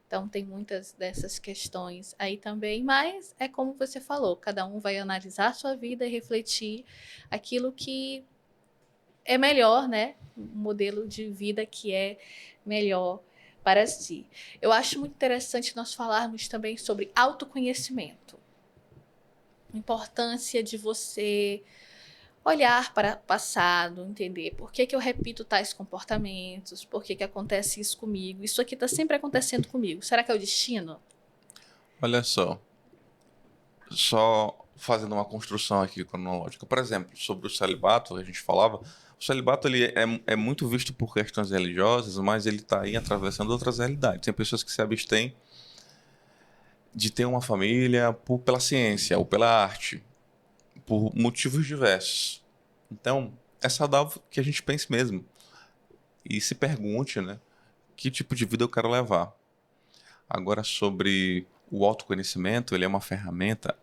Então, tem muitas dessas questões aí também, mas é como você falou, cada um vai analisar a sua vida e refletir aquilo que é melhor, né? Um modelo de vida que é melhor para si. Eu acho muito interessante nós falarmos também sobre autoconhecimento. A importância de você olhar para o passado, entender por que eu repito tais comportamentos, por que acontece isso comigo, isso aqui está sempre acontecendo comigo. Será que é o destino? Olha só fazendo uma construção aqui cronológica. Por exemplo, sobre o celibato, a gente falava, o celibato ele é muito visto por questões religiosas, mas ele está aí atravessando outras realidades. Tem pessoas que se abstêm de ter uma família pela ciência ou pela arte, por motivos diversos. Então, é saudável que a gente pense mesmo e se pergunte, né, que tipo de vida eu quero levar. Agora, sobre o autoconhecimento, ele é uma ferramenta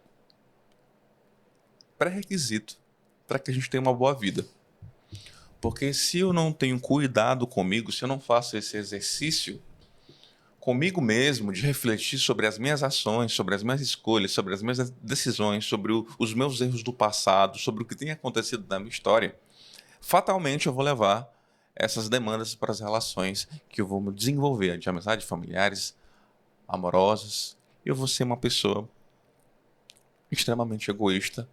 pré-requisito para que a gente tenha uma boa vida. Porque se eu não tenho cuidado comigo, se eu não faço esse exercício comigo mesmo, de refletir sobre as minhas ações, sobre as minhas escolhas, sobre as minhas decisões, sobre os meus erros do passado, sobre o que tem acontecido na minha história, fatalmente eu vou levar essas demandas para as relações que eu vou me desenvolver, de amizade, familiares, amorosas. Eu vou ser uma pessoa extremamente egoísta,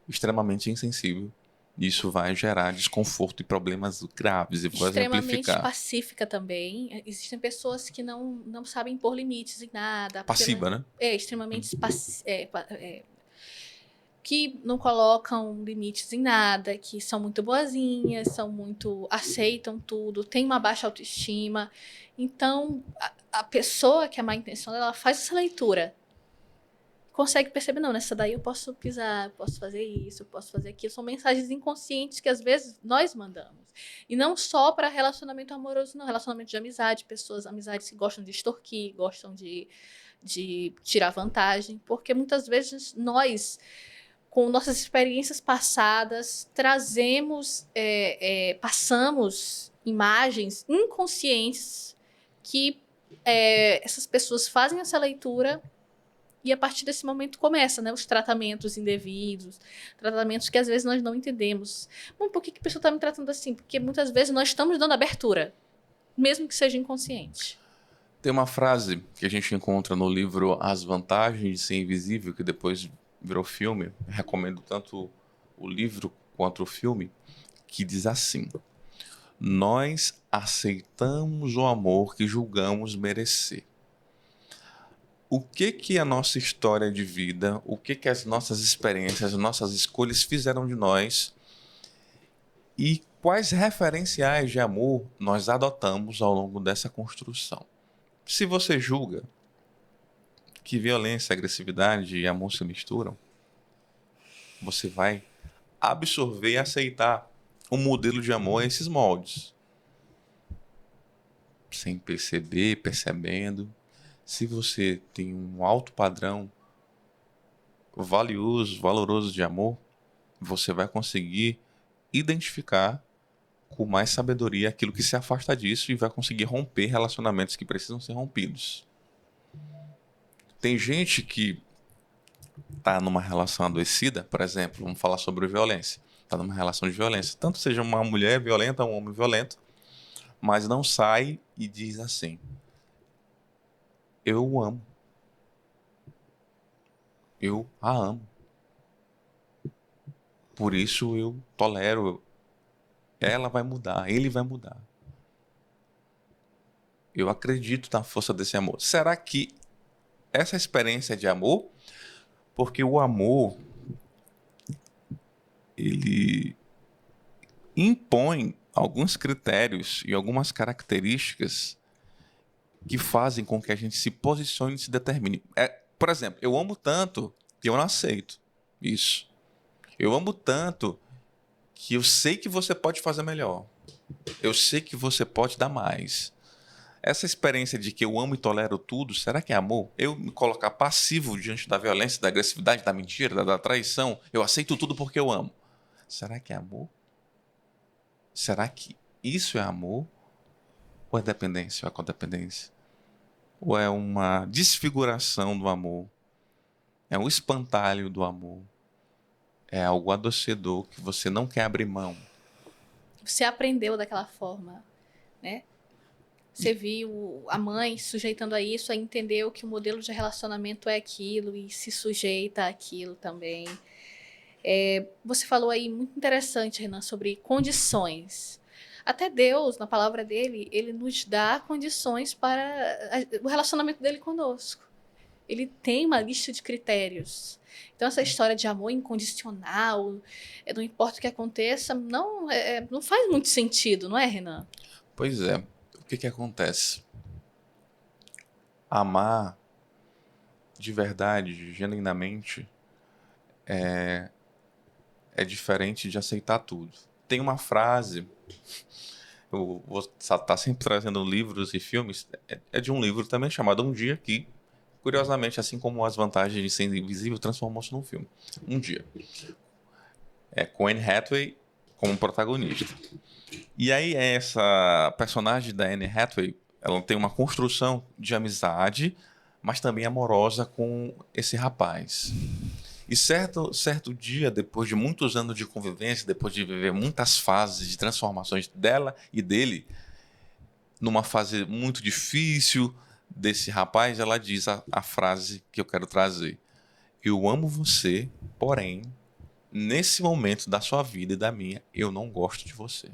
extremamente insensível. Isso vai gerar desconforto e problemas graves e vai Extremamente exemplificar. pacífica também. Existem pessoas que não sabem pôr limites em nada. Passiva, né? Extremamente que não colocam limites em nada, que são muito boazinhas, aceitam tudo, têm uma baixa autoestima. Então, a pessoa que é má intencionada, ela faz essa leitura. Consegue perceber, não, nessa daí eu posso pisar, eu posso fazer isso, eu posso fazer aquilo. São mensagens inconscientes que às vezes nós mandamos. E não só para relacionamento amoroso, não. Relacionamento de amizade, amizades que gostam de extorquir, gostam de tirar vantagem. Porque muitas vezes nós, com nossas experiências passadas, passamos imagens inconscientes que essas pessoas fazem essa leitura. E a partir desse momento começa, né? Os tratamentos indevidos, tratamentos que às vezes nós não entendemos. Bom, por que a pessoa está me tratando assim? Porque muitas vezes nós estamos dando abertura, mesmo que seja inconsciente. Tem uma frase que a gente encontra no livro As Vantagens de Ser Invisível, que depois virou filme. Recomendo tanto o livro quanto o filme, que diz assim: nós aceitamos o amor que julgamos merecer. O que a nossa história de vida, o que as nossas experiências, as nossas escolhas fizeram de nós e quais referenciais de amor nós adotamos ao longo dessa construção. Se você julga que violência, agressividade e amor se misturam, você vai absorver e aceitar um modelo de amor a esses moldes, sem perceber, percebendo. Se você tem um alto padrão valoroso de amor, você vai conseguir identificar com mais sabedoria aquilo que se afasta disso e vai conseguir romper relacionamentos que precisam ser rompidos. Tem gente que está numa relação adoecida, por exemplo, vamos falar sobre violência. Está numa relação de violência. Tanto seja uma mulher violenta, um homem violento, mas não sai e diz assim: eu o amo. Eu a amo. Por isso eu tolero. Ela vai mudar, ele vai mudar. Eu acredito na força desse amor. Será que essa experiência de amor, porque o amor, ele impõe alguns critérios e algumas características que fazem com que a gente se posicione e se determine. Por exemplo, eu amo tanto que eu não aceito isso. Eu amo tanto que eu sei que você pode fazer melhor. Eu sei que você pode dar mais. Essa experiência de que eu amo e tolero tudo, será que é amor? Eu me colocar passivo diante da violência, da agressividade, da mentira, da traição, eu aceito tudo porque eu amo. Será que é amor? Será que isso é amor? Ou é dependência, ou é codependência? Ou é uma desfiguração do amor? É um espantalho do amor? É algo adoecedor que você não quer abrir mão? Você aprendeu daquela forma, né? Você viu a mãe sujeitando a isso, aí entendeu que o modelo de relacionamento é aquilo e se sujeita àquilo também. Você falou aí muito interessante, Renan, sobre condições. Até Deus, na palavra dele, ele nos dá condições para o relacionamento dele conosco. ele tem uma lista de critérios. Então, essa história de amor incondicional, não importa o que aconteça, não faz muito sentido, não é, Renan? Pois é. O que que acontece? Amar de verdade, genuinamente, é diferente de aceitar tudo. Tem uma frase, eu vou estar sempre trazendo livros e filmes, é de um livro também chamado Um Dia, que, curiosamente, assim como As Vantagens de Ser Invisível, transformou-se num filme. Um Dia. É com Anne Hathaway como protagonista. E aí essa personagem da Anne Hathaway, ela tem uma construção de amizade, mas também amorosa com esse rapaz. E certo dia, depois de muitos anos de convivência, depois de viver muitas fases de transformações dela e dele, numa fase muito difícil desse rapaz, ela diz a frase que eu quero trazer: Eu amo você, porém, nesse momento da sua vida e da minha, eu não gosto de você.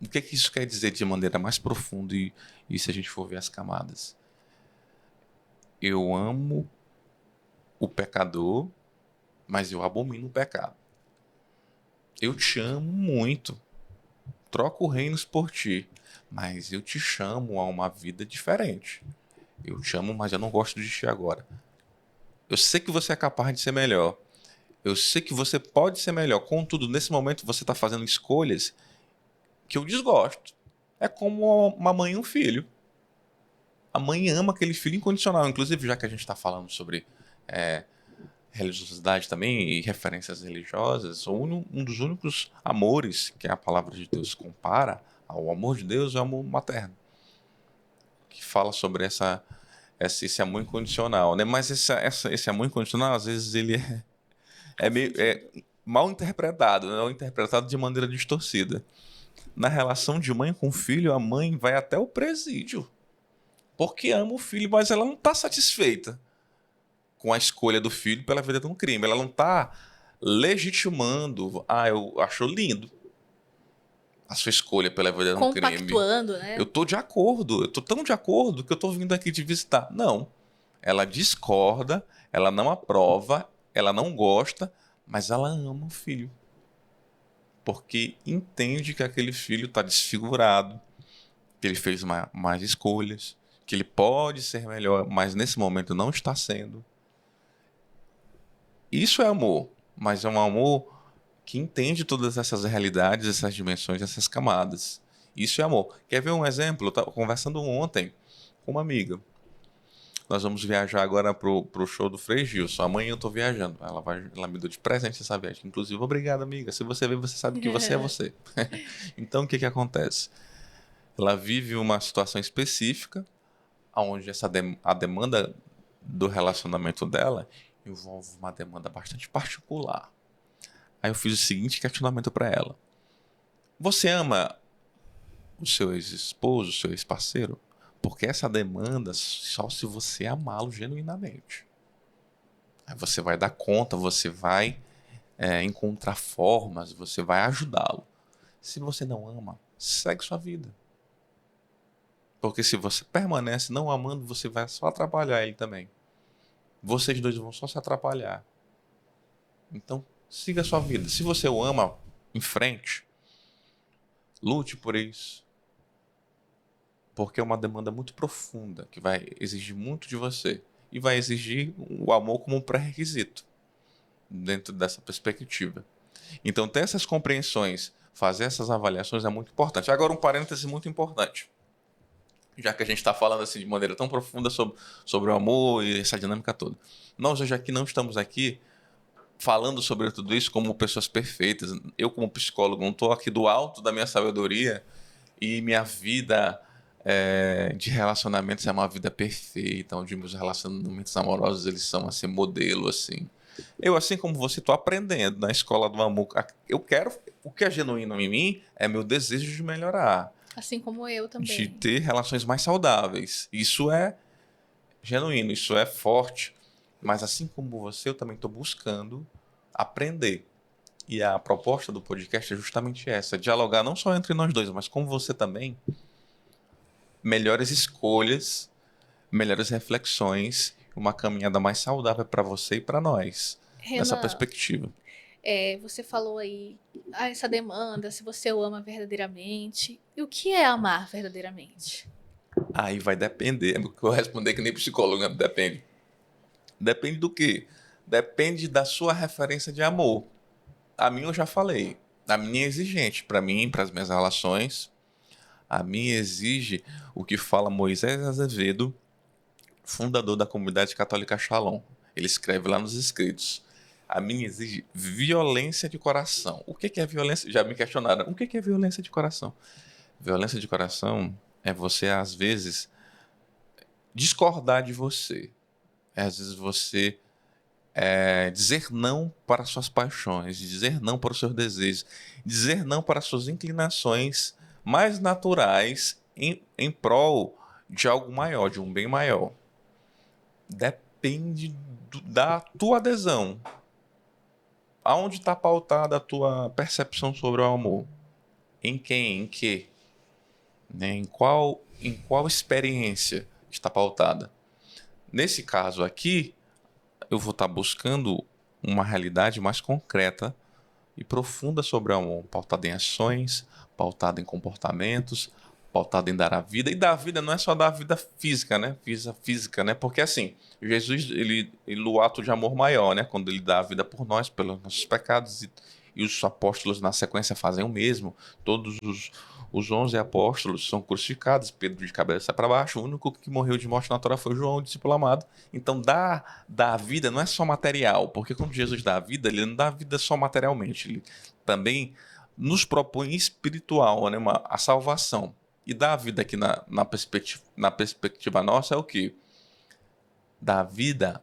O que que isso quer dizer de maneira mais profunda e se a gente for ver as camadas? Eu amo o pecador, mas eu abomino o pecado. Eu te amo muito, troco reinos por ti, mas eu te chamo a uma vida diferente. Eu te amo, mas eu não gosto de ti agora. Eu sei que você é capaz de ser melhor. Eu sei que você pode ser melhor. Contudo, nesse momento você está fazendo escolhas que eu desgosto. É como uma mãe e um filho. A mãe ama aquele filho incondicional. Inclusive, já que a gente está falando sobre religiosidade também e referências religiosas, um dos únicos amores que a palavra de Deus compara ao amor de Deus é o amor materno, que fala sobre esse amor incondicional, né? Mas esse amor incondicional, às vezes, ele é mal interpretado, né? Ou interpretado de maneira distorcida. Na relação de mãe com filho, a mãe vai até o presídio, porque ama o filho, mas ela não está satisfeita com a escolha do filho pela vida de um crime. Ela não está legitimando. Ah, eu acho lindo a sua escolha pela vida de um crime. Compactuando, Eu né? tô de acordo. Eu tô tão de acordo que eu tô vindo aqui te visitar. Não. Ela discorda, ela não aprova, ela não gosta, mas ela ama o filho. Porque entende que aquele filho está desfigurado, que ele fez mais escolhas, que ele pode ser melhor, mas nesse momento não está sendo. Isso é amor, mas é um amor que entende todas essas realidades, essas dimensões, essas camadas. Isso é amor. Quer ver um exemplo? Eu estava conversando ontem com uma amiga. Nós vamos viajar agora pro show do Frei Gilson. Amanhã eu estou viajando. Ela me deu de presente essa viagem. Inclusive, obrigado, amiga. Se você ver, você sabe que você é você. Então, o que que acontece? Ela vive uma situação específica, onde a demanda do relacionamento dela envolve uma demanda bastante particular. Aí eu fiz o seguinte questionamento para ela: Você ama o seu ex-esposo, o seu ex-parceiro? Porque essa demanda só se você amá-lo genuinamente. Aí você vai dar conta, você vai encontrar formas, você vai ajudá-lo. Se você não ama, segue sua vida. Porque se você permanece não amando, você vai só atrapalhar ele também. Vocês dois vão só se atrapalhar. Então, siga a sua vida. Se você o ama, em frente, lute por isso. Porque é uma demanda muito profunda, que vai exigir muito de você. E vai exigir o amor como um pré-requisito, dentro dessa perspectiva. Então, ter essas compreensões, fazer essas avaliações é muito importante. Agora, um parêntese muito importante. Já que a gente está falando assim de maneira tão profunda sobre o amor e essa dinâmica toda. Nós hoje aqui não estamos aqui falando sobre tudo isso como pessoas perfeitas. Eu, como psicólogo, não estou aqui do alto da minha sabedoria e minha vida de relacionamentos é uma vida perfeita, onde meus relacionamentos amorosos eles são assim modelo assim. Eu, assim como você, estou aprendendo na escola do amor. Eu quero o que é genuíno em mim é meu desejo de melhorar, Assim como eu de também. ter relações mais saudáveis. Isso é genuíno, isso é forte. Mas assim como você, eu também estou buscando aprender. E a proposta do podcast é justamente essa: dialogar não só entre nós dois, mas com você também, melhores escolhas, melhores reflexões, uma caminhada mais saudável para você e para nós, nessa Renan, perspectiva. você falou aí essa demanda, se você o ama verdadeiramente. E o que é amar verdadeiramente? Aí vai depender, porque eu vou responder que nem psicólogo, né? Depende. Depende do quê? Depende da sua referência de amor. A minha eu já falei. A minha é exigente. Para mim, para as minhas relações, a minha exige o que fala Moisés Azevedo, fundador da comunidade católica Shalom. Ele escreve lá nos escritos. A minha exige violência de coração. O que é violência? Já me questionaram. O que é violência de coração? Violência de coração é você, às vezes, discordar de você. É, às vezes você dizer não para suas paixões, dizer não para os seus desejos, dizer não para as suas inclinações mais naturais em prol de algo maior, de um bem maior. Depende da tua adesão. Aonde está pautada a tua percepção sobre o amor? Em quem? Em que? Né? Em qual experiência está pautada? Nesse caso aqui, eu vou estar buscando uma realidade mais concreta e profunda sobre o amor, pautada em ações, pautada em comportamentos, pautada em dar a vida. E dar a vida não é só dar a vida física, né? Física, né? Porque assim, Jesus, ele o ato de amor maior, né? Quando ele dá a vida por nós, pelos nossos pecados, e os apóstolos na sequência fazem o mesmo. Todos os 11 apóstolos são crucificados, Pedro de cabeça para baixo. O único que morreu de morte natural foi João, o discípulo amado. Então, dar a vida não é só material, porque quando Jesus dá a vida, ele não dá a vida só materialmente, ele também nos propõe espiritual, né, a salvação. E dar a vida aqui na perspectiva nossa é o quê? Dar a vida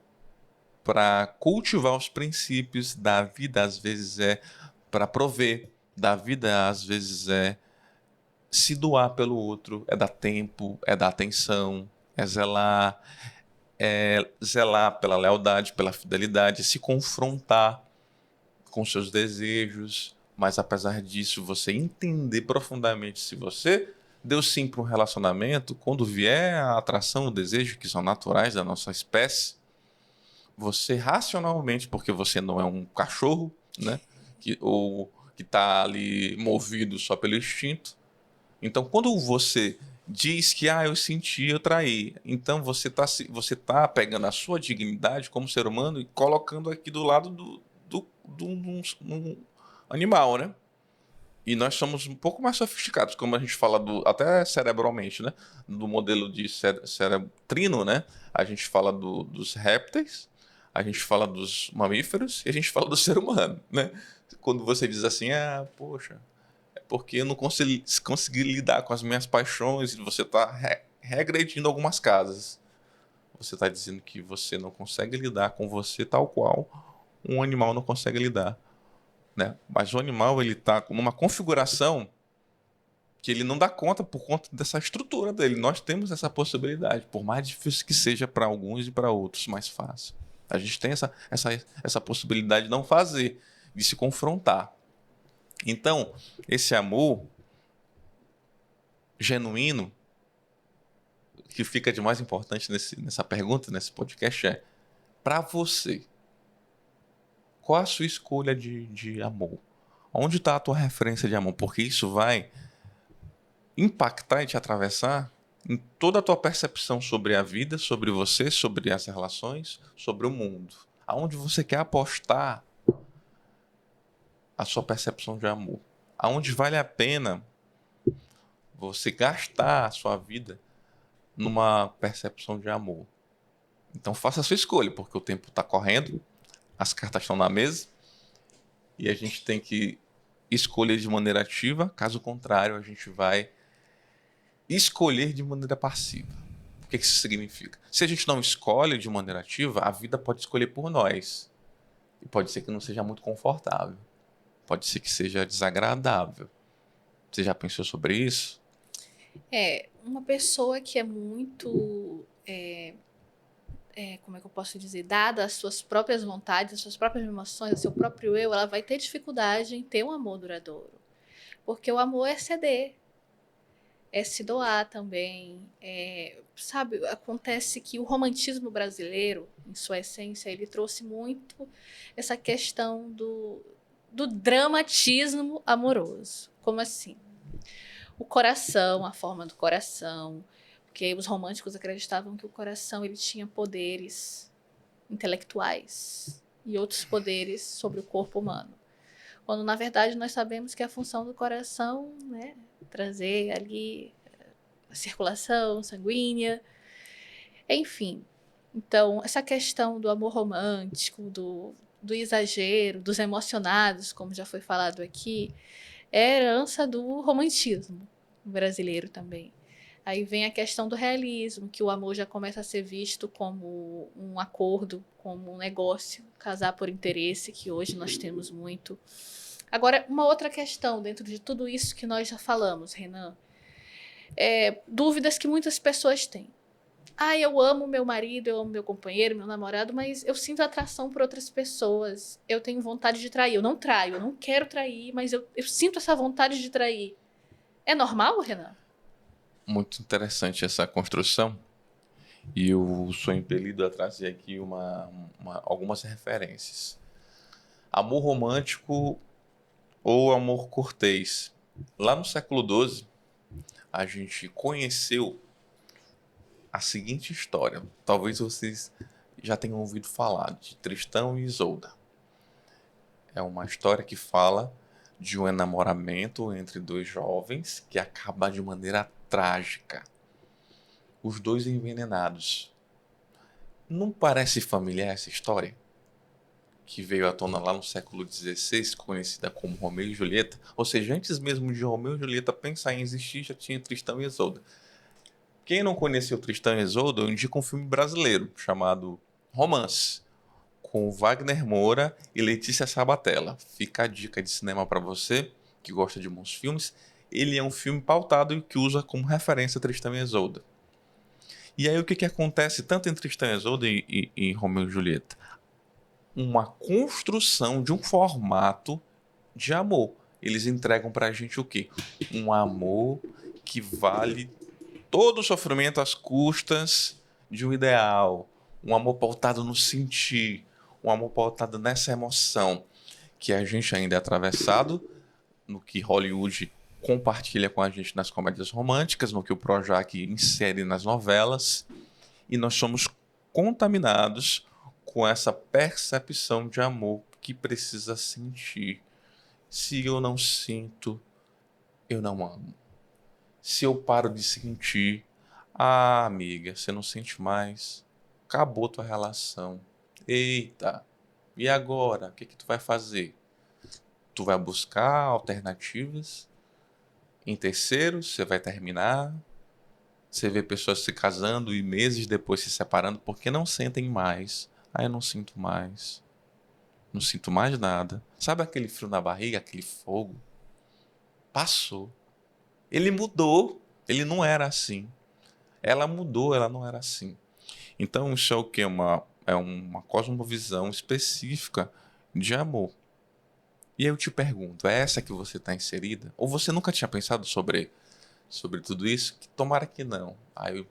para cultivar os princípios, dar a vida às vezes é para prover, dar a vida às vezes é se doar pelo outro, é dar tempo, é dar atenção, é zelar pela lealdade, pela fidelidade, se confrontar com seus desejos, mas apesar disso, você entender profundamente se você deu sim para um relacionamento, quando vier a atração, o desejo, que são naturais da nossa espécie, você racionalmente, porque você não é um cachorro, né, ou que está ali movido só pelo instinto. Então, quando você diz que eu senti, eu traí, então você tá pegando a sua dignidade como ser humano e colocando aqui do lado do animal, né? E nós somos um pouco mais sofisticados, como a gente fala até cerebralmente, né? Do modelo de cerebrino, né? A gente fala dos répteis, a gente fala dos mamíferos e a gente fala do ser humano, né? Quando você diz assim, poxa, porque eu não consegui lidar com as minhas paixões e você está regredindo algumas casas. Você está dizendo que você não consegue lidar com você tal qual um animal não consegue lidar, né? Mas o animal ele está numa configuração que ele não dá conta por conta dessa estrutura dele. Nós temos essa possibilidade, por mais difícil que seja para alguns e para outros, mais fácil. A gente tem essa possibilidade de não fazer, de se confrontar. Então, esse amor genuíno, que fica de mais importante nessa pergunta, nesse podcast, é: para você, qual a sua escolha de amor? Onde está a tua referência de amor? Porque isso vai impactar e te atravessar em toda a tua percepção sobre a vida, sobre você, sobre as relações, sobre o mundo. Aonde você quer apostar a sua percepção de amor? Aonde vale a pena você gastar a sua vida numa percepção de amor? Então faça a sua escolha, porque o tempo está correndo, as cartas estão na mesa e a gente tem que escolher de maneira ativa, caso contrário, a gente vai escolher de maneira passiva. O que isso significa? Se a gente não escolhe de maneira ativa, a vida pode escolher por nós. E pode ser que não seja muito confortável. Pode ser que seja desagradável. Você já pensou sobre isso? Uma pessoa que é muito, como é que eu posso dizer, dada às suas próprias vontades, às suas próprias emoções, ao seu próprio eu, ela vai ter dificuldade em ter um amor duradouro. Porque o amor é ceder. é se doar também. Sabe, acontece que o romantismo brasileiro, em sua essência, ele trouxe muito essa questão do dramatismo amoroso. Como assim? O coração, a forma do coração, porque os românticos acreditavam que o coração ele tinha poderes intelectuais e outros poderes sobre o corpo humano. Quando na verdade nós sabemos que a função do coração, né, trazer ali a circulação sanguínea, enfim. Então, essa questão do amor romântico, do exagero, dos emocionados, como já foi falado aqui, é herança do romantismo brasileiro também. Aí vem a questão do realismo, que o amor já começa a ser visto como um acordo, como um negócio, casar por interesse, que hoje nós temos muito. Agora, uma outra questão dentro de tudo isso que nós já falamos, Renan, dúvidas que muitas pessoas têm. Eu amo meu marido, eu amo meu companheiro, meu namorado, mas eu sinto atração por outras pessoas. Eu tenho vontade de trair. Eu não traio, eu não quero trair, mas eu sinto essa vontade de trair. É normal, Renan? Muito interessante essa construção. E eu sou impelido a trazer aqui algumas referências. Amor romântico ou amor cortês. Lá no século XII, a gente conheceu a seguinte história. Talvez vocês já tenham ouvido falar de Tristão e Isolda. É uma história que fala de um enamoramento entre dois jovens que acaba de maneira trágica. Os dois envenenados. Não parece familiar essa história? Que veio à tona lá no século XVI, conhecida como Romeu e Julieta. Ou seja, antes mesmo de Romeu e Julieta pensar em existir, já tinha Tristão e Isolda. Quem não conheceu Tristão e Isolda, eu indico um filme brasileiro chamado Romance, com Wagner Moura e Letícia Sabatella. Fica a dica de cinema para você que gosta de bons filmes. Ele é um filme pautado e que usa como referência Tristão e Isolda. E aí o que acontece tanto em Tristão e Isolda e Romeu e Julieta? Uma construção de um formato de amor. Eles entregam pra gente o quê? Um amor que vale todo o sofrimento às custas de um ideal. Um amor pautado no sentir. Um amor pautado nessa emoção que a gente ainda é atravessado no que Hollywood compartilha com a gente nas comédias românticas, no que o Projac insere nas novelas. E nós somos contaminados com essa percepção de amor que precisa sentir. Se eu não sinto, eu não amo. Se eu paro de sentir, amiga, você não sente mais, acabou tua relação. Eita, e agora? O que tu vai fazer? Tu vai buscar alternativas? Em terceiro, você vai terminar? Você vê pessoas se casando e meses depois se separando porque não sentem mais. Eu não sinto mais. Não sinto mais nada. Sabe aquele frio na barriga, aquele fogo? Passou. Ele mudou. Ele não era assim. Ela mudou, ela não era assim. Então isso é o quê? É uma cosmovisão específica de amor. E aí eu te pergunto, é essa que você está inserida? Ou você nunca tinha pensado sobre tudo isso? Que tomara que não. Aí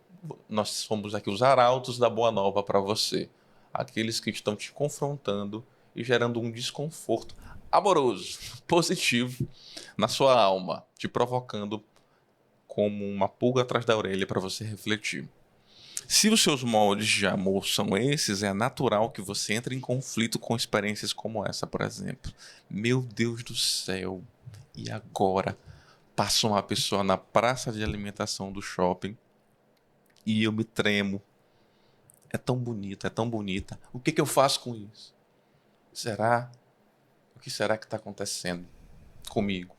nós somos aqui os arautos da boa nova para você. Aqueles que estão te confrontando e gerando um desconforto amoroso, positivo, na sua alma, te provocando como uma pulga atrás da orelha para você refletir. Se os seus moldes de amor são esses, é natural que você entre em conflito com experiências como essa, por exemplo. Meu Deus do céu, e agora? Passa uma pessoa na praça de alimentação do shopping e eu me tremo. É tão bonita, é tão bonita. O que eu faço com isso? Será? O que será que está acontecendo comigo?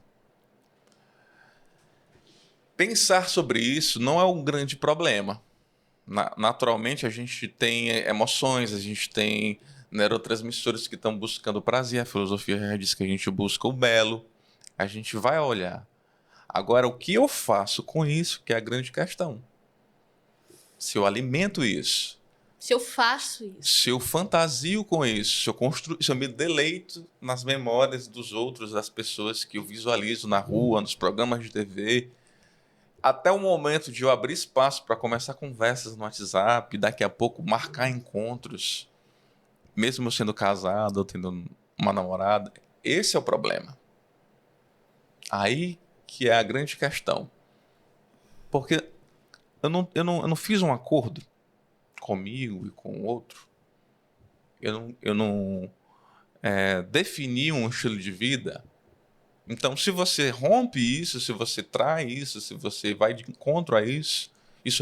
Pensar sobre isso não é um grande problema. Naturalmente, a gente tem emoções, a gente tem neurotransmissores que estão buscando prazer. A filosofia já diz que a gente busca o belo. A gente vai olhar. Agora, o que eu faço com isso que é a grande questão. Se eu alimento isso, Se eu faço isso. se eu fantasio com isso, se eu me deleito nas memórias dos outros, das pessoas que eu visualizo na rua, nos programas de TV, até o momento de eu abrir espaço para começar conversas no WhatsApp, daqui a pouco marcar encontros, mesmo eu sendo casado ou tendo uma namorada, esse é o problema. Aí que é a grande questão. Porque eu não fiz um acordo comigo e com o outro. Eu não defini um estilo de vida. Então, se você rompe isso, se você trai isso, se você vai de encontro a isso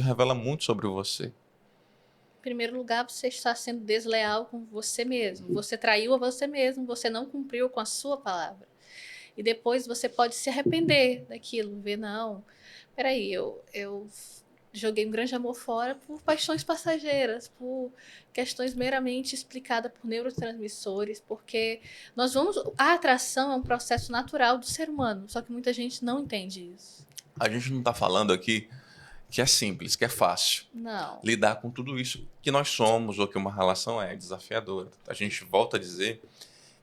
revela muito sobre você. Em primeiro lugar, você está sendo desleal com você mesmo. Você traiu a você mesmo, você não cumpriu com a sua palavra. E depois você pode se arrepender daquilo, ver, não, peraí, eu joguei um grande amor fora por paixões passageiras, por questões meramente explicadas por neurotransmissores, porque a atração é um processo natural do ser humano, só que muita gente não entende isso. A gente não está falando aqui que é simples, que é fácil Não. lidar com tudo isso que nós somos ou que uma relação é desafiadora. A gente volta a dizer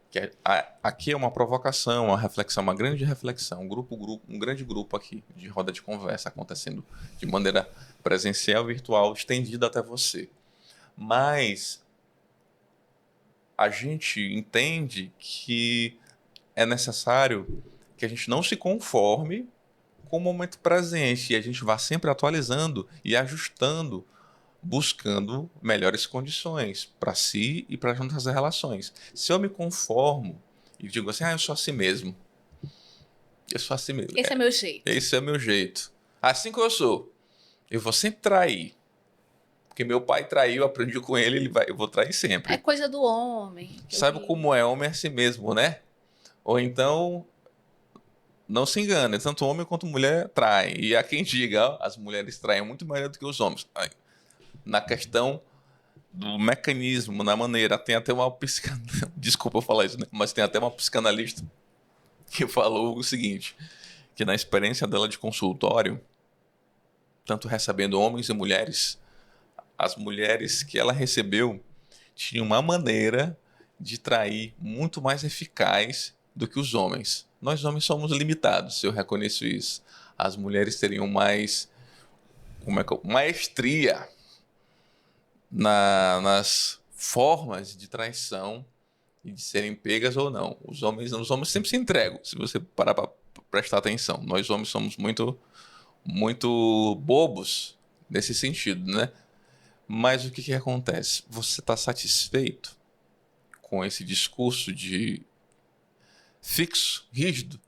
que aqui é uma provocação, uma reflexão, uma grande reflexão, um grande grupo aqui de roda de conversa acontecendo de maneira presencial, virtual, estendida até você. Mas a gente entende que é necessário que a gente não se conforme com o momento presente e a gente vá sempre atualizando e ajustando, buscando melhores condições para si e para as nossas relações. Se eu me conformo e digo assim, eu sou assim mesmo. Eu sou assim mesmo. Esse é meu jeito. Esse é meu jeito. Assim que eu sou. Eu vou sempre trair. Porque meu pai traiu, eu aprendi com ele, eu vou trair sempre. É coisa do homem. Sabe como é? Homem é assim mesmo, né? Ou então, não se engane, tanto homem quanto mulher traem. E há quem diga, ó, as mulheres traem muito melhor do que os homens. Na questão do mecanismo, na maneira, tem até uma psicanalista, desculpa eu falar isso, né? Mas tem até uma psicanalista que falou o seguinte, que na experiência dela de consultório, tanto recebendo homens e mulheres, as mulheres que ela recebeu tinham uma maneira de trair muito mais eficaz do que os homens. Nós homens somos limitados, eu reconheço isso. As mulheres teriam mais maestria nas formas de traição e de serem pegas ou não. Os homens sempre se entregam, se você parar para prestar atenção. Nós homens somos muito, muito bobos nesse sentido, né? Mas o que acontece? Você está satisfeito com esse discurso de fixo, rígido,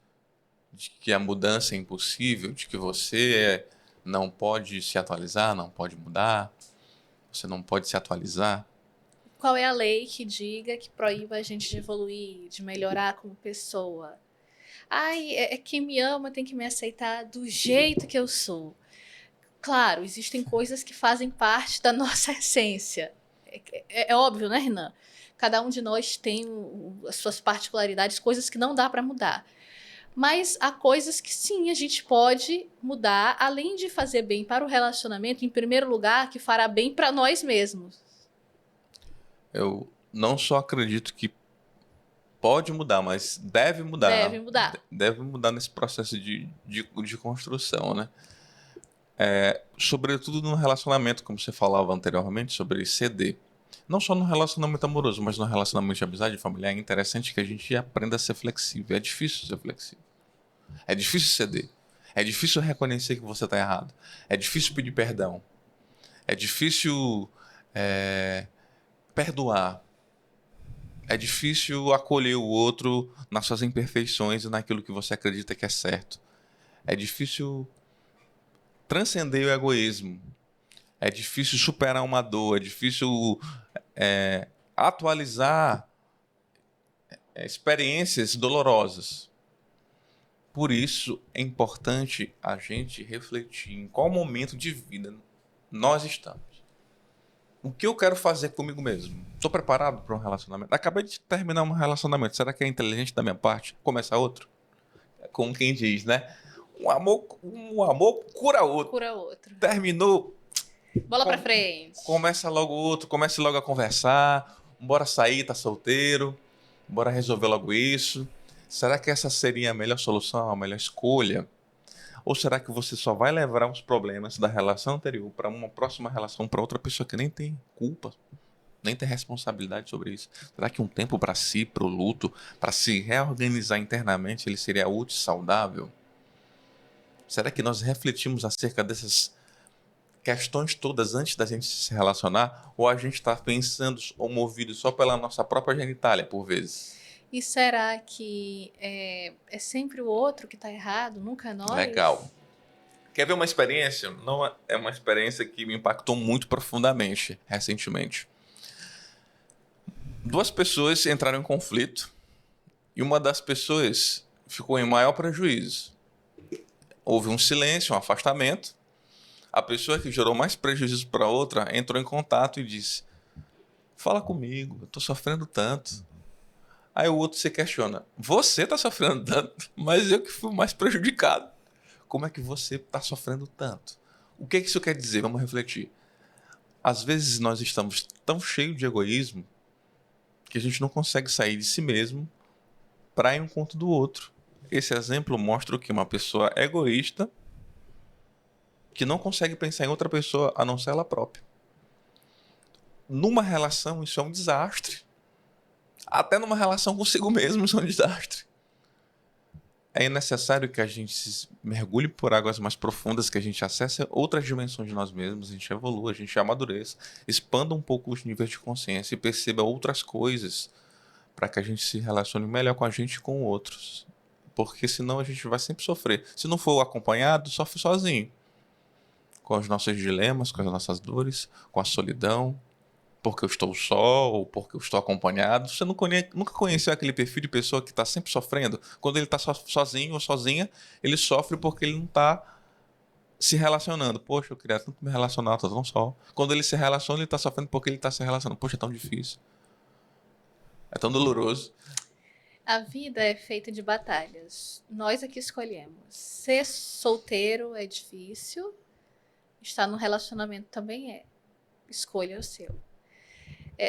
de que a mudança é impossível, de que você não pode se atualizar, não pode mudar, você não pode se atualizar? Qual é a lei que diga que proíba a gente de evoluir, de melhorar como pessoa? Ai, quem me ama tem que me aceitar do jeito que eu sou. Claro, existem coisas que fazem parte da nossa essência. É óbvio, né, Renan? Cada um de nós tem as suas particularidades, coisas que não dá para mudar. Mas há coisas que sim, a gente pode mudar, além de fazer bem para o relacionamento, em primeiro lugar, que fará bem para nós mesmos. Eu não só acredito que pode mudar, mas deve mudar. Deve mudar. Deve mudar nesse processo de construção, né? Sobretudo no relacionamento, como você falava anteriormente, sobre ceder. Não só no relacionamento amoroso, mas no relacionamento de amizade familiar. É interessante que a gente aprenda a ser flexível. É difícil ser flexível. É difícil ceder. É difícil reconhecer que você está errado. É difícil pedir perdão. É difícil perdoar. É difícil acolher o outro nas suas imperfeições e naquilo que você acredita que é certo. É difícil transcender o egoísmo. É difícil superar uma dor. É difícil atualizar experiências dolorosas. Por isso, é importante a gente refletir em qual momento de vida nós estamos. O que eu quero fazer comigo mesmo? Estou preparado para um relacionamento? Acabei de terminar um relacionamento. Será que é inteligente da minha parte começar outro? Como quem diz, né? Um amor cura outro. Cura outro. Terminou. Bola pra frente. Começa logo outro, comece logo a conversar. Bora sair, tá solteiro. Bora resolver logo isso. Será que essa seria a melhor solução, a melhor escolha? Ou será que você só vai levar os problemas da relação anterior para uma próxima relação, para outra pessoa que nem tem culpa, nem tem responsabilidade sobre isso? Será que um tempo para si, para o luto, para se reorganizar internamente, ele seria útil e saudável? Será que nós refletimos acerca dessas questões todas antes da gente se relacionar? Ou a gente está pensando ou movido só pela nossa própria genitália, por vezes? E será que é sempre o outro que está errado, nunca nós? Legal. Quer ver uma experiência? Não é uma experiência que me impactou muito profundamente recentemente. Duas pessoas entraram em conflito e uma das pessoas ficou em maior prejuízo. Houve um silêncio, um afastamento. A pessoa que gerou mais prejuízo para a outra entrou em contato e disse: fala comigo, eu estou sofrendo tanto. Aí o outro se questiona: você está sofrendo tanto, mas eu que fui mais prejudicado. Como é que você está sofrendo tanto? O que isso quer dizer? Vamos refletir. Às vezes nós estamos tão cheios de egoísmo que a gente não consegue sair de si mesmo para ir um encontro do outro. Esse exemplo mostra que uma pessoa egoísta que não consegue pensar em outra pessoa a não ser ela própria. Numa relação, isso é um desastre. Até numa relação consigo mesmo, isso é um desastre. É necessário que a gente se mergulhe por águas mais profundas, que a gente acesse outras dimensões de nós mesmos, a gente evolua, a gente amadureça, expanda um pouco os níveis de consciência e perceba outras coisas para que a gente se relacione melhor com a gente e com outros. Porque senão a gente vai sempre sofrer. Se não for acompanhado, sofre sozinho. Com os nossos dilemas, com as nossas dores, com a solidão, porque eu estou só ou porque eu estou acompanhado. Você nunca conheceu aquele perfil de pessoa que está sempre sofrendo? Quando ele está sozinho ou sozinha, ele sofre porque ele não está se relacionando. Poxa, eu queria tanto me relacionar, estou tão só. Quando ele se relaciona, ele está sofrendo porque ele está se relacionando. Poxa, é tão difícil. É tão doloroso. A vida é feita de batalhas. Nós é que escolhemos. Ser solteiro é difícil. Estar no relacionamento também é. Escolha o seu.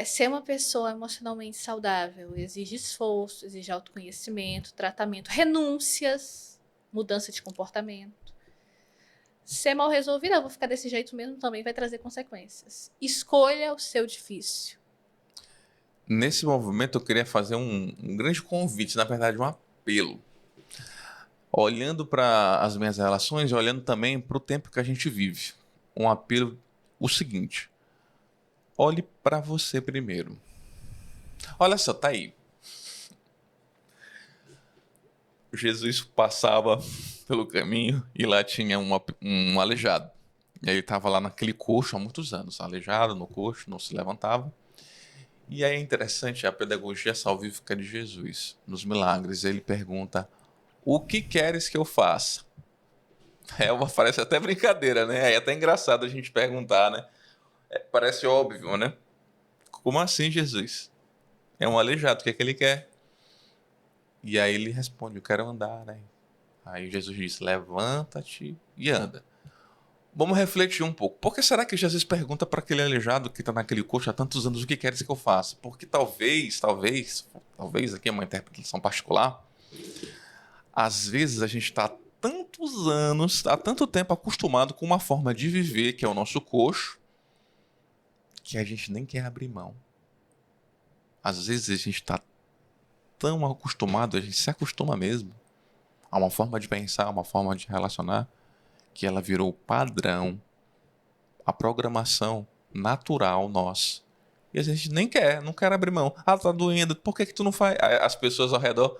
Ser uma pessoa emocionalmente saudável exige esforço, exige autoconhecimento, tratamento, renúncias, mudança de comportamento. Ser mal resolvido, eu vou ficar desse jeito mesmo, também vai trazer consequências. Escolha o seu difícil. Nesse movimento, eu queria fazer um grande convite, na verdade, um apelo. Olhando para as minhas relações e olhando também para o tempo que a gente vive. Um apelo, o seguinte: olhe para você primeiro. Olha só, tá aí. Jesus passava pelo caminho e lá tinha um aleijado. E aí ele estava lá naquele coxo há muitos anos, aleijado no coxo, não se levantava. E aí é interessante a pedagogia salvífica de Jesus. Nos milagres, ele pergunta: o que queres que eu faça? Parece até brincadeira, né? É até engraçado a gente perguntar, né? Parece óbvio, né? Como assim, Jesus? É um aleijado, o que é que ele quer? E aí ele responde: eu quero andar, né? Aí Jesus diz: levanta-te e anda. Vamos refletir um pouco. Por que será que Jesus pergunta para aquele aleijado que está naquele coxo há tantos anos: o que queres que eu faça? Porque talvez, aqui é uma interpretação particular, às vezes a gente está há tantos anos, há tanto tempo acostumado com uma forma de viver, que é o nosso coxo, que a gente nem quer abrir mão. Às vezes a gente está tão acostumado, a gente se acostuma mesmo a uma forma de pensar, a uma forma de relacionar, que ela virou padrão, a programação natural nossa. E a gente nem quer, não quer abrir mão. Ah, tá doendo, por que tu não faz? As pessoas ao redor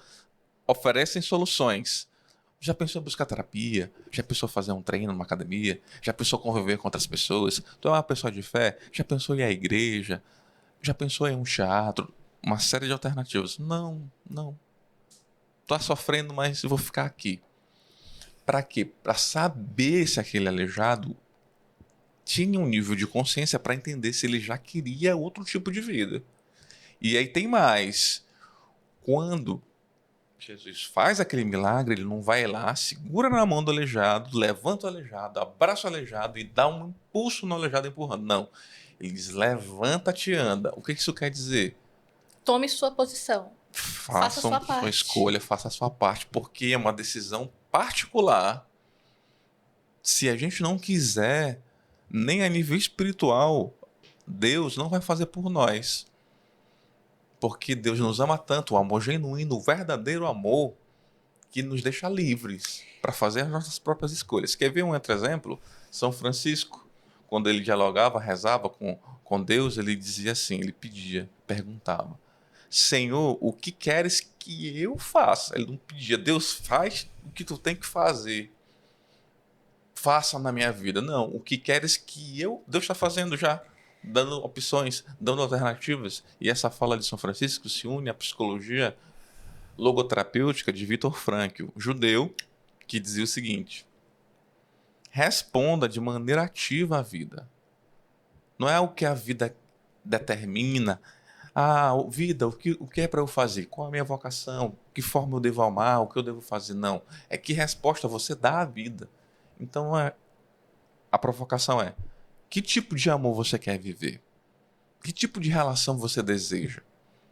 oferecem soluções. Já pensou em buscar terapia? Já pensou em fazer um treino numa academia? Já pensou em conviver com outras pessoas? Tu é uma pessoa de fé? Já pensou em ir à igreja? Já pensou em um teatro? Uma série de alternativas. Não, não. Tô sofrendo, mas eu vou ficar aqui. Para quê? Para saber se aquele aleijado tinha um nível de consciência para entender se ele já queria outro tipo de vida. E aí tem mais. Quando Jesus faz aquele milagre, ele não vai lá, segura na mão do aleijado, levanta o aleijado, abraça o aleijado e dá um impulso no aleijado empurrando. Não. Ele diz: levanta-te e anda. O que isso quer dizer? Tome sua posição. Faça Faça sua sua parte. escolha, faça a sua parte, porque é uma decisão particular Se a gente não quiser, nem a nível espiritual, Deus não vai fazer por nós. Porque Deus nos ama tanto, o amor genuíno, o verdadeiro amor, que nos deixa livres para fazer as nossas próprias escolhas. Quer ver um outro exemplo? São Francisco, quando ele dialogava, rezava com Deus, ele dizia assim, ele pedia, perguntava, Senhor, o que queres que eu faça? Ele não pedia, Deus, faz o que tu tem que fazer. Faça na minha vida. Não, o que queres que eu... Deus está fazendo já, dando opções, dando alternativas. E essa fala de São Francisco se une à psicologia logoterapêutica de Viktor Frankl, judeu, que dizia o seguinte: responda de maneira ativa à vida. Não é o que a vida determina. Ah, vida, o que é para eu fazer? Qual a minha vocação? Que forma eu devo amar? O que eu devo fazer? Não. É que resposta você dá à vida. Então, a provocação é: que tipo de amor você quer viver? Que tipo de relação você deseja?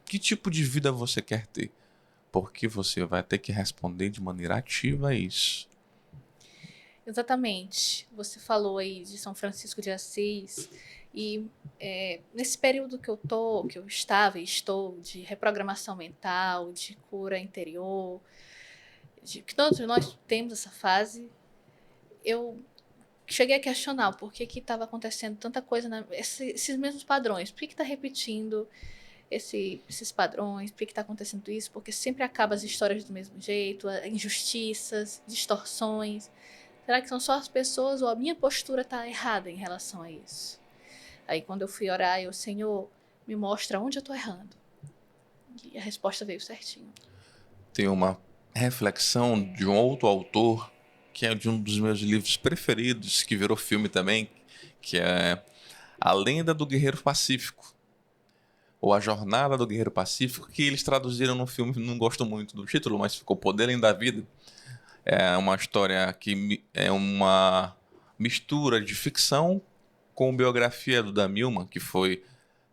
Que tipo de vida você quer ter? Porque você vai ter que responder de maneira ativa a isso. Exatamente. Você falou aí de São Francisco de Assis e nesse período que eu estava e estou de reprogramação mental, de cura interior, de que todos nós temos essa fase, eu cheguei a questionar por que estava acontecendo tanta coisa, esses mesmos padrões, por que está repetindo esses padrões, por que está acontecendo isso, porque sempre acaba as histórias do mesmo jeito, injustiças, distorções. Será que são só as pessoas ou a minha postura está errada em relação a isso? Aí quando eu fui orar, Senhor, me mostra onde eu estou errando. E a resposta veio certinho. Tem uma reflexão de um outro autor, que é de um dos meus livros preferidos, que virou filme também, que é A Lenda do Guerreiro Pacífico, ou A Jornada do Guerreiro Pacífico, que eles traduziram no filme, não gosto muito do título, mas ficou Poder Além da Vida. É uma história que é uma mistura de ficção com biografia do Dan Millman, que foi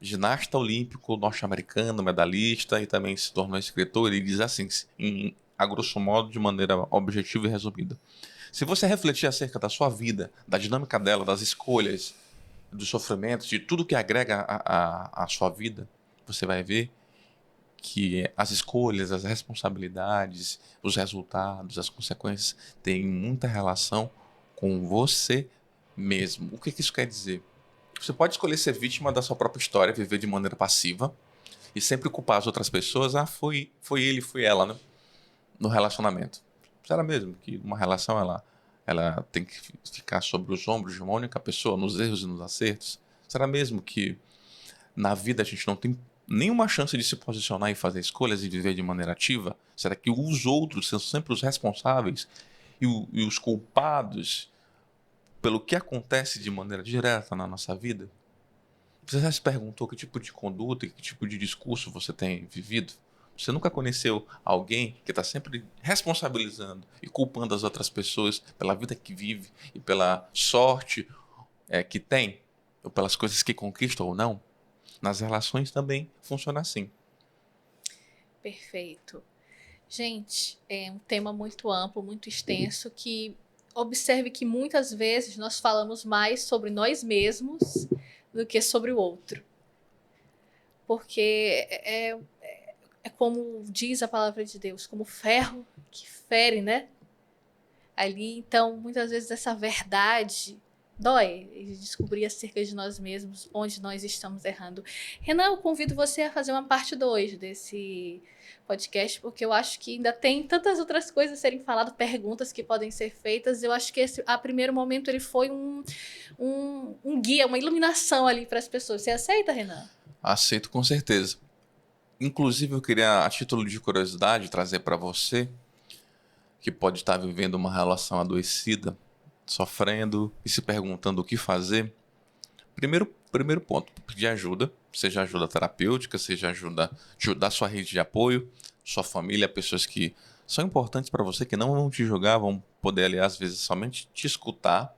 ginasta olímpico norte-americano, medalhista e também se tornou escritor. Ele diz assim, a grosso modo, de maneira objetiva e resumida: se você refletir acerca da sua vida, da dinâmica dela, das escolhas, dos sofrimentos, de tudo que agrega a sua vida, você vai ver que as escolhas, as responsabilidades, os resultados, as consequências têm muita relação com você mesmo. O que isso quer dizer? Você pode escolher ser vítima da sua própria história, viver de maneira passiva e sempre culpar as outras pessoas. Ah, foi ele, foi ela, né? No relacionamento. Será mesmo que uma relação ela tem que ficar sobre os ombros de uma única pessoa, nos erros e nos acertos? Será mesmo que na vida a gente não tem nenhuma chance de se posicionar e fazer escolhas e viver de maneira ativa? Será que os outros são sempre os responsáveis e os culpados pelo que acontece de maneira direta na nossa vida? Você já se perguntou que tipo de conduta, que tipo de discurso você tem vivido? Você nunca conheceu alguém que está sempre responsabilizando e culpando as outras pessoas pela vida que vive e pela sorte que tem, ou pelas coisas que conquista ou não? Nas relações também funciona assim. Perfeito. Gente, é um tema muito amplo, muito extenso, que observe que muitas vezes nós falamos mais sobre nós mesmos do que sobre o outro. Porque é como diz a palavra de Deus, como ferro que fere, né? Ali, então, muitas vezes essa verdade dói, descobrir acerca de nós mesmos, onde nós estamos errando. Renan, eu convido você a fazer uma parte 2 desse podcast, porque eu acho que ainda tem tantas outras coisas a serem faladas, perguntas que podem ser feitas. Eu acho que a primeiro momento ele foi um guia, uma iluminação ali para as pessoas. Você aceita, Renan? Aceito com certeza. Inclusive, eu queria, a título de curiosidade, trazer para você, que pode estar vivendo uma relação adoecida, sofrendo e se perguntando o que fazer. Primeiro ponto, pedir ajuda, seja ajuda terapêutica, seja ajuda da sua rede de apoio, sua família, pessoas que são importantes para você, que não vão te julgar, vão poder, aliás, às vezes, somente te escutar,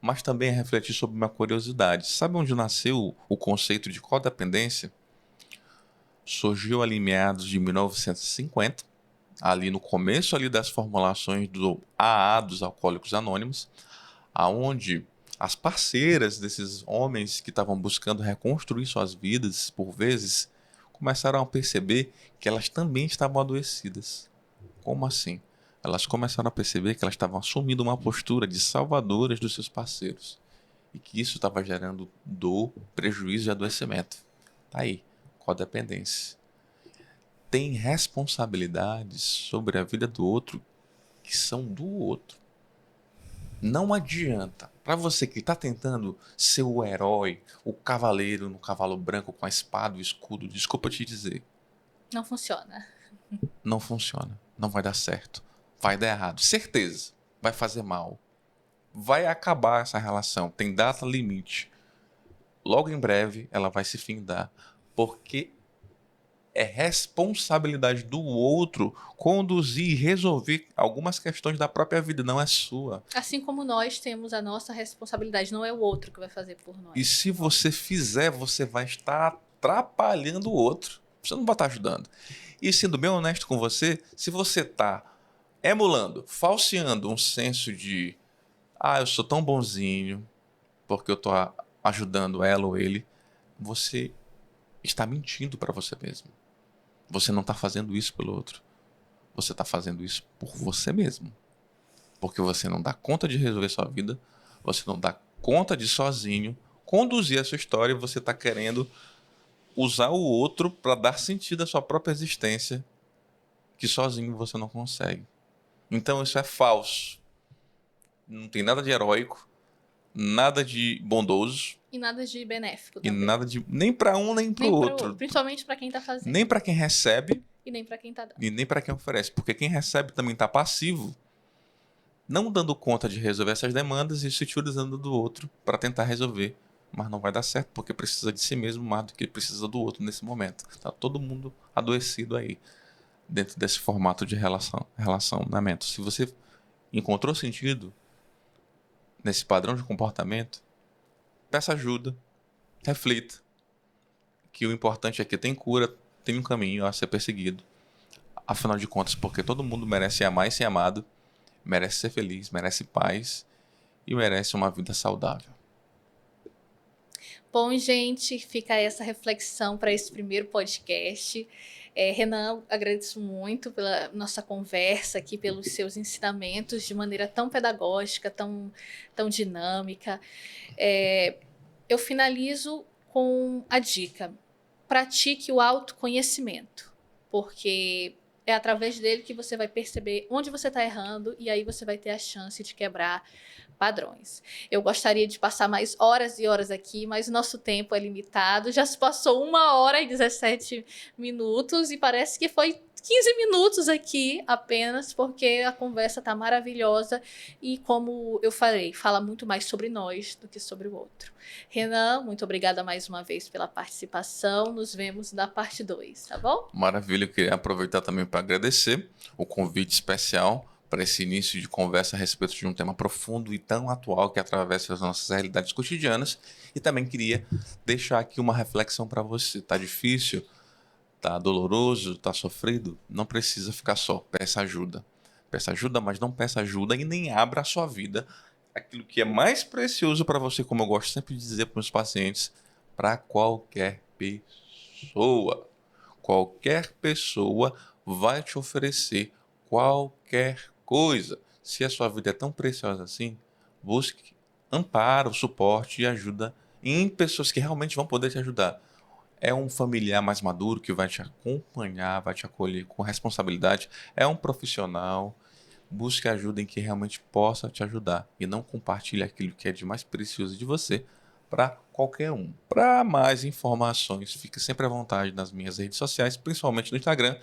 mas também refletir sobre uma curiosidade. Sabe onde nasceu o conceito de codependência? Surgiu ali em meados de 1950, ali no começo ali das formulações do AA, dos Alcoólicos Anônimos, aonde as parceiras desses homens que estavam buscando reconstruir suas vidas, por vezes, começaram a perceber que elas também estavam adoecidas. Como assim? Elas começaram a perceber que elas estavam assumindo uma postura de salvadoras dos seus parceiros e que isso estava gerando dor, prejuízo e adoecimento. Tá aí, codependência. Tem responsabilidades sobre a vida do outro que são do outro. Não adianta. Para você que está tentando ser o herói, o cavaleiro no cavalo branco com a espada e o escudo, desculpa te dizer, Não funciona. não funciona. Não vai dar certo. Vai dar errado. Certeza. Vai fazer mal. Vai acabar essa relação. Tem data limite. Logo em breve ela vai se findar. Porque é responsabilidade do outro conduzir e resolver algumas questões da própria vida, não é sua. Assim como nós temos a nossa responsabilidade, não é o outro que vai fazer por nós. E se você fizer, você vai estar atrapalhando o outro. Você não vai estar ajudando. E sendo bem honesto com você, se você está emulando, falseando um senso de eu sou tão bonzinho porque eu estou ajudando ela ou ele, você está mentindo para você mesmo. Você não está fazendo isso pelo outro. Você está fazendo isso por você mesmo. Porque você não dá conta de resolver sua vida, você não dá conta de sozinho conduzir a sua história e você está querendo usar o outro para dar sentido à sua própria existência, que sozinho você não consegue. Então isso é falso. Não tem nada de heróico, nada de bondoso. E nada de benéfico E também. nada de. Nem para um, nem para o outro. Principalmente para quem tá fazendo. Nem para quem recebe. E nem para quem tá dando. E nem para quem oferece. Porque quem recebe também está passivo, não dando conta de resolver essas demandas e se utilizando do outro para tentar resolver. Mas não vai dar certo porque precisa de si mesmo mais do que precisa do outro nesse momento. Tá todo mundo adoecido aí, dentro desse formato de relacionamento. Se você encontrou sentido nesse padrão de comportamento, peça ajuda, reflita, que o importante é que tem cura, tem um caminho a ser perseguido. Afinal de contas, porque todo mundo merece amar e ser amado, merece ser feliz, merece paz e merece uma vida saudável. Bom, gente, fica essa reflexão para esse primeiro podcast. Renan, agradeço muito pela nossa conversa aqui, pelos seus ensinamentos de maneira tão pedagógica, tão dinâmica. Eu finalizo com a dica: pratique o autoconhecimento, porque é através dele que você vai perceber onde você está errando e aí você vai ter a chance de quebrar padrões. Eu gostaria de passar mais horas e horas aqui, mas o nosso tempo é limitado. Já se passou 1 hora e 17 minutos e parece que foi 15 minutos aqui apenas, porque a conversa está maravilhosa e, como eu falei, fala muito mais sobre nós do que sobre o outro. Renan, muito obrigada mais uma vez pela participação. Nos vemos na parte 2, tá bom? Maravilha, eu queria aproveitar também para agradecer o convite especial para esse início de conversa a respeito de um tema profundo e tão atual que atravessa as nossas realidades cotidianas. E também queria deixar aqui uma reflexão para você. Tá difícil? Tá doloroso? Tá sofrido? Não precisa ficar só. Peça ajuda. Peça ajuda, mas não peça ajuda e nem abra a sua vida. Aquilo que é mais precioso para você, como eu gosto sempre de dizer para os meus pacientes, para qualquer pessoa. Qualquer pessoa vai te oferecer qualquer coisa. Se a sua vida é tão preciosa assim, busque amparo, suporte e ajuda em pessoas que realmente vão poder te ajudar. É um familiar mais maduro que vai te acompanhar, vai te acolher com responsabilidade. É um profissional. Busque ajuda em que realmente possa te ajudar e não compartilhe aquilo que é de mais precioso de você para qualquer um. Para mais informações, fique sempre à vontade nas minhas redes sociais, principalmente no Instagram,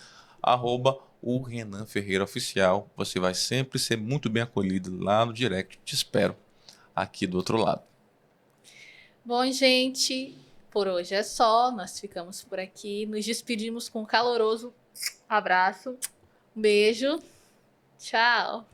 @o Renan Ferreira Oficial. Você vai sempre ser muito bem acolhido lá no direct. Te espero aqui do outro lado. Bom, gente, por hoje é só. Nós ficamos por aqui. Nos despedimos com um caloroso abraço. Um beijo. Tchau.